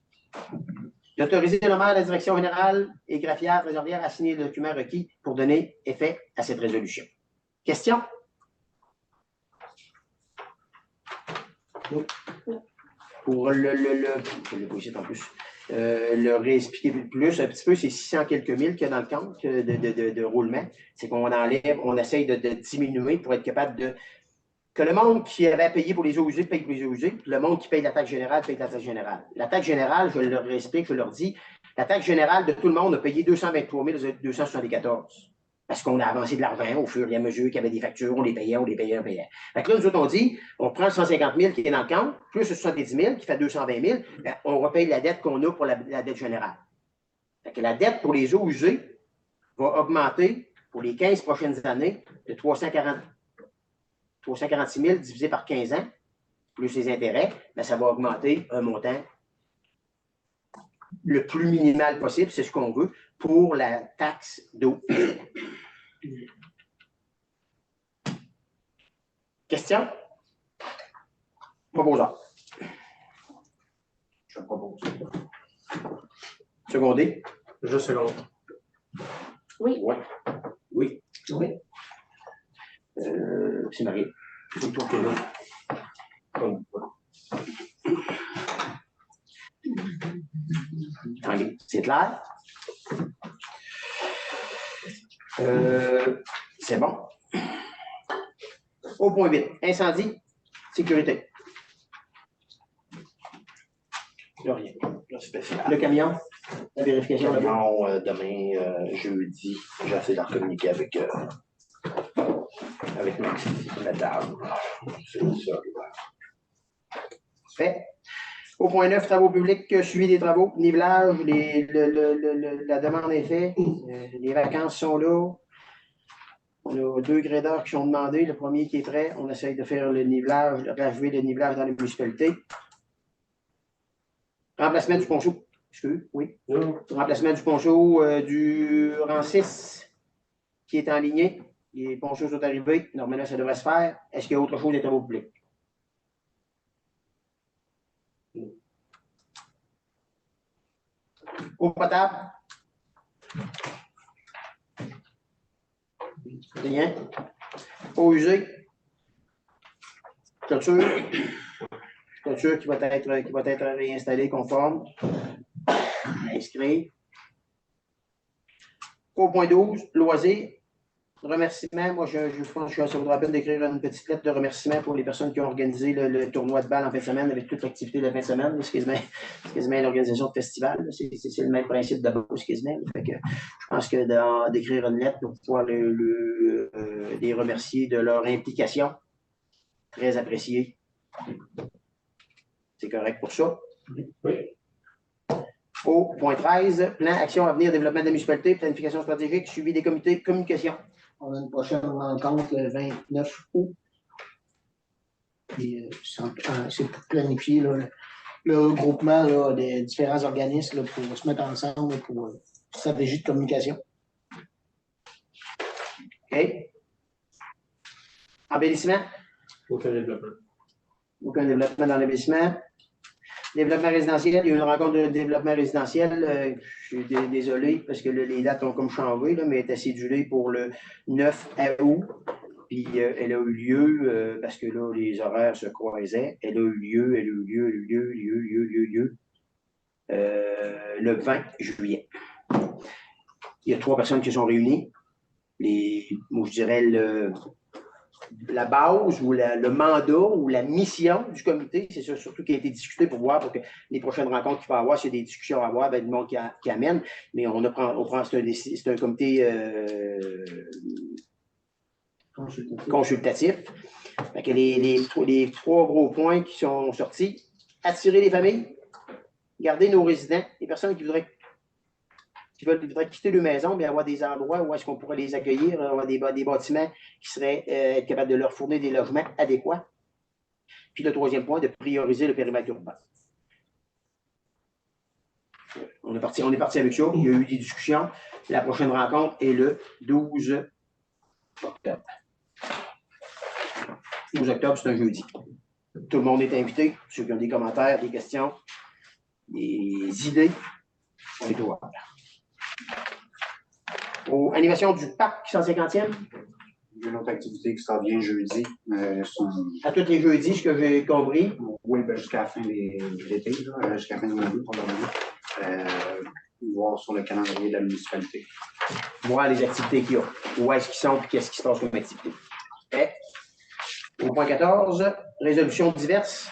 S1: D'autoriser le maire, la direction générale et greffière trésorière à signer le document requis pour donner effet à cette résolution. Question? Pour le réexpliquer plus, un petit peu, c'est 600 quelques mille qu'il y a dans le compte de roulement. C'est qu'on enlève, on essaye de diminuer pour être capable de. Que le monde qui avait payé pour les eaux usées paye pour les eaux usées, puis le monde qui paye la taxe générale paye la taxe générale. La taxe générale, je leur explique, je leur dis, la taxe générale de tout le monde a payé 223 274. Parce qu'on a avancé de l'argent au fur et à mesure qu'il y avait des factures, on les payait. Fait que là, nous autres, on dit, on prend le 150 000 qui est dans le compte, plus le 70 000 qui fait 220 000, ben, on repaye la dette qu'on a pour la dette générale. Fait que la dette pour les eaux usées va augmenter pour les 15 prochaines années de 346 000 divisé par 15 ans, plus les intérêts, ben, ça va augmenter un montant le plus minimal possible, c'est ce qu'on veut, pour la taxe d'eau. Question? Proposeur. Je propose. Secondé?
S3: Je seconde.
S1: Oui. Oui. Oui. Oui. C'est Marie. C'est toi qui es là. C'est clair? C'est bon. Au point 8, incendie, sécurité. Il n'y a rien. Le camion, la vérification.
S5: Le camion, demain, jeudi, j'essaie d'en communiquer avec Maxime, la table. C'est ça.
S1: Fait. Au point 9, travaux publics, suivi des travaux, nivelage, la demande est faite, les vacances sont là. On a 2 gradeurs qui sont demandés. Le premier qui est prêt, on essaye de faire le nivelage, de rajouter le nivelage dans les municipalités. Remplacement du ponceau. Excusez, oui. Remplacement du ponceau du rang 6 qui est en ligne. Les ponceaux sont arrivés. Normalement, ça devrait se faire. Est-ce qu'il y a autre chose des travaux publics? Eau potable. Rien. Eau usée. Clôture. Clôture qui va être réinstallée conforme. Inscrit. Au point 12, loisirs. Remerciements. Moi, je pense que ça vaudra la peine d'écrire une petite lettre de remerciement pour les personnes qui ont organisé le tournoi de balle en fin de semaine avec toute l'activité de la fin de semaine. C'est quasiment l'organisation de festival. C'est le même principe de base, quasiment. Fait que je pense que d'écrire une lettre pour pouvoir les remercier de leur implication, très appréciée. C'est correct pour ça?
S3: Oui.
S1: Au point 13, plan, action, avenir, développement de la municipalité, planification stratégique, suivi des comités de communication.
S6: On a une prochaine rencontre le 29 août. C'est pour planifier là, le regroupement là, des différents organismes là, pour se mettre ensemble là, pour une stratégie de communication.
S1: OK. Embellissement?
S3: Aucun développement.
S1: Aucun développement dans l'embellissement. Développement résidentiel, il y a eu une rencontre de développement résidentiel. Je suis désolé parce que là, les dates ont comme changé, là, mais elle est cédulée pour le 9 août. puis elle a eu lieu, parce que là, les horaires se croisaient, elle a eu lieu le 20 juillet. Il y a 3 personnes qui sont réunies. Moi, je dirais la base ou le mandat ou la mission du comité, c'est ça surtout qui a été discuté pour voir pour que les prochaines rencontres qu'il va y avoir, s'il y a des discussions à avoir, ben, du monde qui amène. Mais on prend c'est un comité consultatif. Fait que les 3 gros points qui sont sortis, attirer les familles, garder nos résidents, les personnes qui voudraient quitter leur maison, bien avoir des endroits où est-ce qu'on pourrait les accueillir, avoir des bâtiments qui seraient être capables de leur fournir des logements adéquats. Puis le 3e point, de prioriser le périmètre urbain. On est parti avec ça. Il y a eu des discussions. La prochaine rencontre est le 12 octobre. 12 octobre, c'est un jeudi. Tout le monde est invité. Ceux qui ont des commentaires, des questions, des idées, on est ouvert. Animation du parc 150e.
S4: Il y a une autre activité qui s'en vient jeudi.
S1: À tous les jeudis, ce que j'ai compris.
S4: Oui, ben, jusqu'à la fin de l'été, jusqu'à la fin du mois d'août, probablement. Voir sur le calendrier de la municipalité.
S1: Voir les activités qu'il y a. Où est-ce qu'ils sont et qu'est-ce qui se passe comme activité. Et, au point 14, résolutions diverses.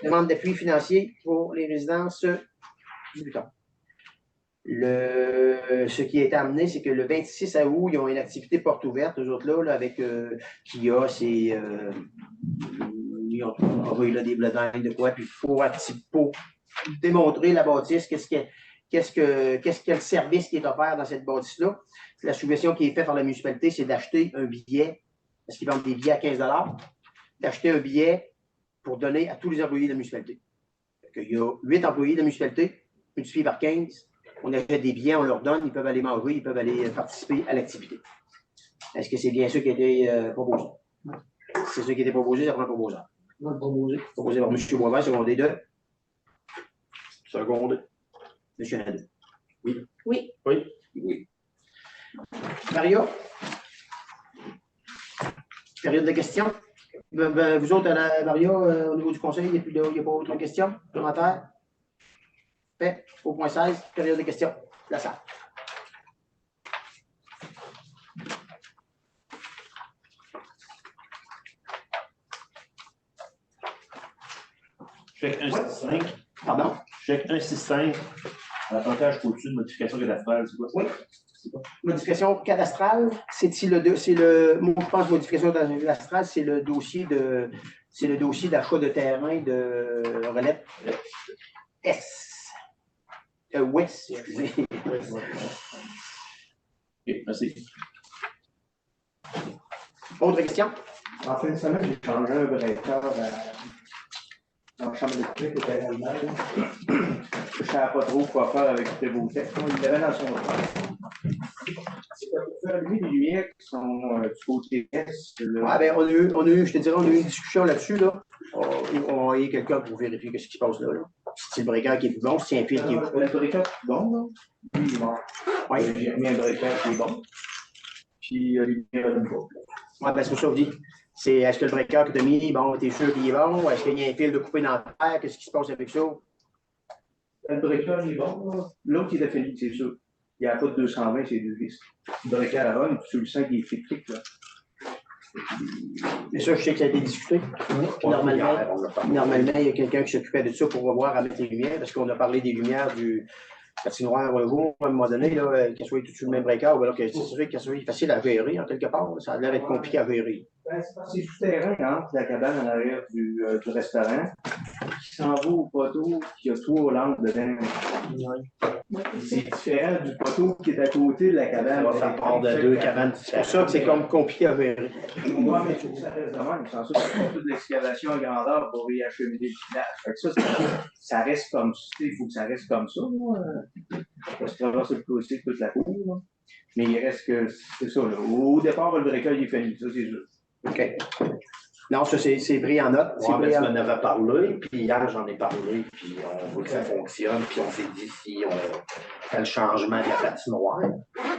S1: Demande d'appui financier pour les résidences débutants. Ce qui est amené, c'est que le 26 août, ils ont une activité porte ouverte, eux autres là avec kiosques et ils ont envoyé là des bledins de quoi, puis pour démontrer la bâtisse, quel service qui est offert dans cette bâtisse-là. La suggestion qui est faite par la municipalité, c'est d'acheter un billet, parce qu'ils vendent des billets à 15 $, d'acheter un billet pour donner à tous les employés de la municipalité. Il y a 8 employés de la municipalité, multiplié par 15. On achète des billets, on leur donne, ils peuvent aller manger, ils peuvent aller participer à l'activité. Est-ce que c'est bien ça qui a été proposé? C'est ça qui a été proposé, ça prend un proposeur. Proposé par M. Boisvert, secondé de?
S5: Secondé.
S1: M. Nadeau. Oui.
S2: Oui.
S5: Oui.
S1: Oui. Mario? Période de questions? Vous autres, Mario, au niveau du conseil, il n'y a pas d'autres questions? Commentaires? Fait, au point 16, période de questions. La salle.
S7: Chèque 165.
S1: Pardon?
S7: Chèque 165. À la tentage au-dessus de modification cadastrale, c'est quoi?
S1: Oui. Modification cadastrale, moi je pense modification cadastrale, c'est le dossier d'achat de terrain de relève S. Ouest, excusez.
S7: OK, merci.
S1: Autre question?
S6: En fin de semaine, j'ai changé un breaker dans la chambre électrique au terrain. Je ne savais pas trop quoi faire avec ce beau texte. Il l'avait dans son offre. C'est pour faire allumer des lumières qui sont du côté est.
S1: Ah ben, on a eu une discussion là-dessus. Là. On va envoyer quelqu'un pour vérifier ce qui se passe là. Si c'est le breaker qui est plus bon, si c'est un fil qui est plus bon.
S6: Le breaker qui est bon, là. Lui, il est mort.
S1: Oui.
S6: J'ai remis un breaker qui est bon. Puis, les lumières de nouveau.
S1: Oui, ben, c'est pour ça que je dis. Est-ce que le breaker que tu as mis, bon, t'es sûr qu'il est bon? Ou est-ce qu'il y a un fil de coupé dans la terre? Qu'est-ce qui se passe avec ça?
S6: Le breaker, il est bon, là. L'autre, il est fini, c'est sûr. Il n'y a pas de 220, c'est 2 vis. Le breaker à run, tu le sens qu'il est flic, là.
S1: Mais ça, je sais que ça a été discuté. Normalement, il y a quelqu'un qui s'occupait de ça pour revoir à mettre les lumières, parce qu'on a parlé des lumières du patinoire un jour, à un moment donné, qu'elle soit tout sur le même breaker, ou alors qu'elle soit facile à gérer, en quelque part. Ça a l'air d'être compliqué à gérer.
S6: Ben, c'est souterrain entre la cabane en arrière du restaurant, qui s'en va au poteau qui a 3 lampes dedans. C'est différent du poteau qui est à côté de la cabane.
S1: Ça va faire part de 2 cabanes. C'est pour ça que c'est comme compliqué à gérer.
S6: Moi, mais il faut que ça reste de même. Sans ça, c'est pas toute l'excavation à grandeur pour y acheminer du village. Fait que ça reste comme ça. Il faut que ça reste comme ça. On va se traverser le côté toute la cour. Là. Mais il reste que, c'est ça. Là. Au départ, le breaker, il est fini. Ça, c'est sûr.
S1: OK. Non, ça, c'est pris en note. C'est
S5: Ouais, mais
S1: pris
S5: tu
S1: en-
S5: m'en avais parlé, puis hier j'en ai parlé, puis on voit que ça fonctionne, puis on s'est dit si on fait le changement de la patinoire,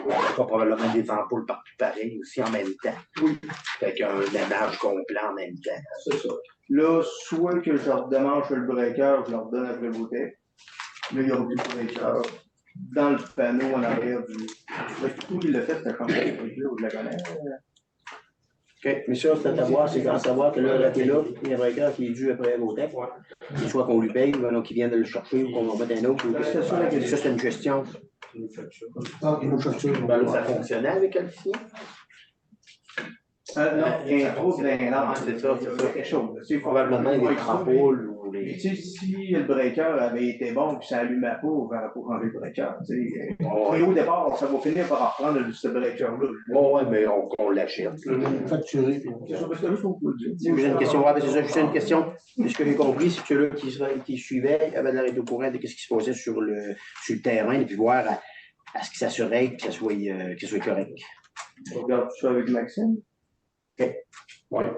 S5: on fera probablement des ampoules partout pareil aussi en même temps. Fait un ménage complet en même temps.
S7: C'est ça. Là, soit que je leur demande sur le breaker, je leur donne après le bouteille. Là, il n'y aura plus de breaker. Dans le panneau en arrière du. Où il l'a fait, c'était comme ça, je la connais.
S1: OK. Mais ça, c'est à savoir, c'est à savoir que là, t'es là, il y a un breaker qui est dû après l'hôtel. Soit qu'on lui paye, ou alors qu'il vienne de le chercher, ou qu'on en mette un autre. Ça, c'est une gestion.
S6: Ah, une autre chose.
S5: Ben, là, ça fonctionnait avec Alicia?
S7: Non, il y a trop d'inlants.
S5: C'est ça, c'est ça.
S7: Quelque chose. Tu sais,
S5: Probablement les trampoules ou
S7: Mais
S5: les.
S7: tu sais, si le breaker avait été bon puis ça allumait pas, on n'aurait pas enlevé le breaker. Tu sais. Et au départ, ça va finir par reprendre ce breaker-là.
S5: Bon, ouais, mais on l'achète.
S6: Facturé.
S7: C'est ça, parce que là, il faut que je le dise.
S1: J'ai une question, ouais, c'est ça, juste une question. Ce que j'ai compris, c'est que ceux-là qui suivaient avaient l'air d'être au courant de ce qui se passait sur le terrain, et puis voir à ce qu'ils s'assuraient que ça soit correct.
S7: On regarde tout ça avec Maxime.
S1: OK. Ouais.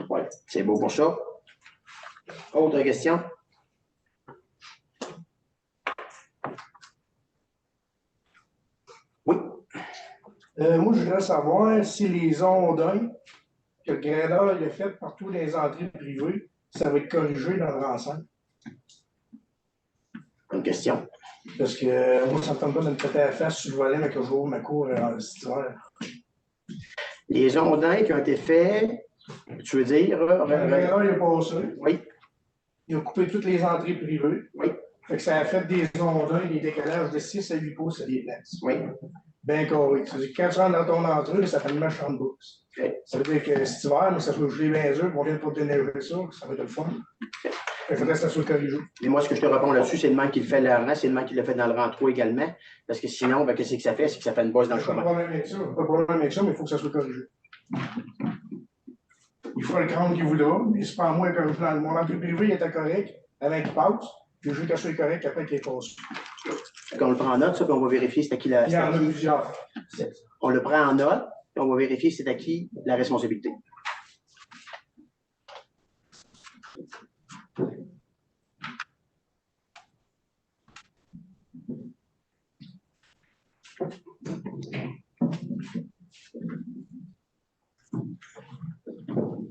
S1: Ouais, c'est beau pour ça. Autre question? Oui.
S8: Moi, je voudrais savoir si les ondins que le graineur il a fait partout dans les entrées privées, ça va être corrigé dans le renseignement.
S1: Une question.
S8: Parce que moi, ça ne me tente pas de me péter la face sur le volet, mais que j'ouvre ma cour cet hiver.
S1: Les ondins qui ont été faits, tu veux dire?
S8: Le graineur, il a passé.
S1: Oui.
S8: Il a coupé toutes les entrées privées.
S1: Oui.
S8: Fait que ça a fait des ondins, des décalages de 6 à 8 pouces à des places.
S1: Oui.
S8: Bien carré. Ça veut dire que quand tu rentres dans ton entrée, ça fait une méchante bourse.
S1: OK.
S8: Ça veut dire que cet hiver, mais ça soit gelé bien dur, on vient pour déneiger ça, ça va être le fun. Il faudrait que ça soit corrigé.
S1: Mais moi, ce que je te réponds là-dessus, c'est le manque qu'il fait là, c'est le manque qu'il l'a fait dans le rang 3 également. Parce que sinon, ben, qu'est-ce que ça fait? C'est que ça fait une bosse dans le
S8: Pas de
S1: chemin.
S8: problème avec ça, pas de problème avec ça, mais il faut que ça soit corrigé. Il fera le crâne qu'il voudra, mais c'est pas à moi que mon entrée privée il était correct avant qu'il passe. Puis je veux qu'elle soit correcte après qu'il passe.
S1: Quand on le prend en note, ça, puis on va vérifier c'est à qui la.
S8: Il y en a plusieurs.
S1: On le prend en note, puis on va vérifier c'est à qui la responsabilité.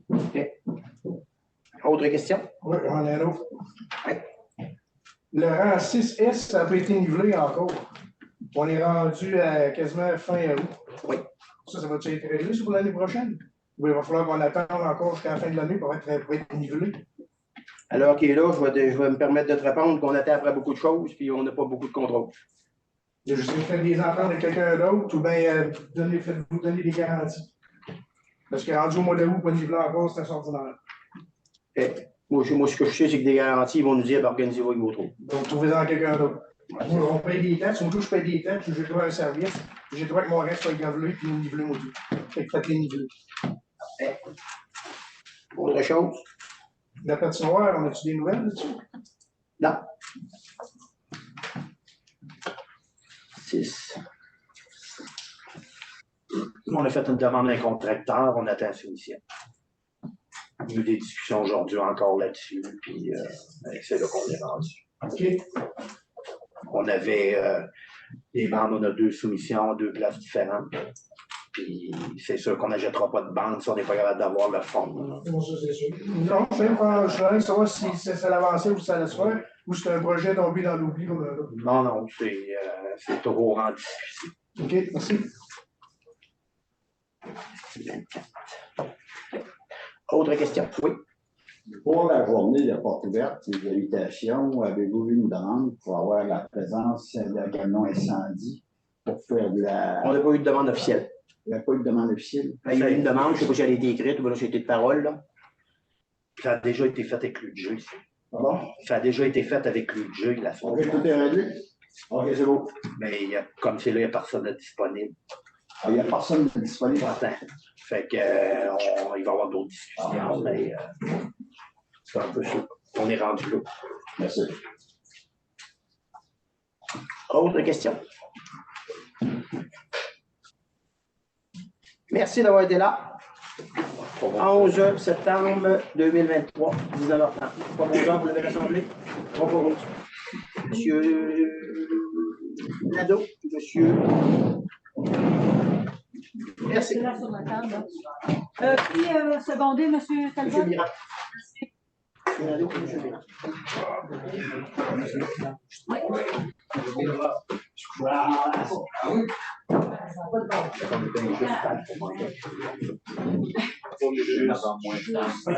S1: OK. Autre question?
S8: Oui, on a un autre. Le rang 6S, ça n'a pas été nivelé encore. On est rendu à quasiment fin août.
S1: Oui.
S8: Ça va être réglé ça, pour l'année prochaine? Ou il va falloir qu'on attende encore jusqu'à la fin de l'année pour être nivelé?
S1: Alors, OK, là, je vais me permettre de te répondre qu'on attend après beaucoup de choses, puis on n'a pas beaucoup de contrôle.
S8: Je sais faire des ententes avec quelqu'un d'autre ou bien vous donner des garanties. Parce que rendu au mois d'août, pas nivelé encore, c'est extraordinaire.
S1: OK. Moi, ce que je sais, c'est que des garanties, ils vont nous dire d'organiser vos trous.
S8: Donc, trouvez-en quelqu'un d'autre. On paye des taxes, moi, je paye des taxes, j'ai trouvé un service, j'ai trouvé que mon reste soit gravelé, puis nivelé, moi, tout. Fait que faites-les niveler.
S1: Autre chose?
S8: La patinoire, on a-tu des nouvelles là-dessus?
S1: Non. 6.
S5: On a fait une demande d'un contracteur, on attend la soumission. Il y a eu des discussions aujourd'hui encore là-dessus, puis c'est là qu'on est rendu.
S8: OK.
S5: On avait des bandes, on a 2 soumissions, 2 places différentes. Puis c'est sûr qu'on n'achètera pas de bande si on n'est pas capable d'avoir le fond.
S8: Non, ça, c'est sûr. Non, je voudrais savoir si ça l'avançait ou si ça allait se faire, ou si c'est un projet tombé dans l'oubli comme un autre.
S5: Non, c'est trop en discussion.
S8: OK, merci.
S1: 24. Autre question? Oui.
S9: Pour la journée de porte ouverte des habitations, avez-vous eu une demande pour avoir la présence d'un camion incendie pour faire de la.
S1: On n'a pas eu de demande officielle.
S9: Il n'y a pas eu de demande officielle.
S1: Il y a eu une demande, je ne sais pas si elle a été écrite ou bien c'était de parole. Là.
S5: Ça a déjà été fait avec l'UDG.
S9: Pardon?
S5: Ça a déjà été fait avec l'UDG la semaine.
S9: OK, tout est réglé? OK, c'est beau.
S5: Mais comme c'est là, il n'y a personne de disponible.
S9: Ah, il n'y a personne de disponible.
S5: Attends. Fait que, il va y avoir d'autres discussions, mais c'est un peu ça. On est rendu là.
S9: Merci.
S1: Autre question? Merci d'avoir été là. 11 septembre 2023, 19h30. Pas bonjour, vous l'avez rassemblé. Bonjour. Monsieur Nadeau, monsieur. Merci.
S2: C'est là sur la table. Qui secondé, M. Talbot?
S1: Monsieur Mirand. Monsieur Nadeau, monsieur Mirand.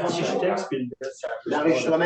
S3: Si je texte, puis le-
S1: L'enregistrement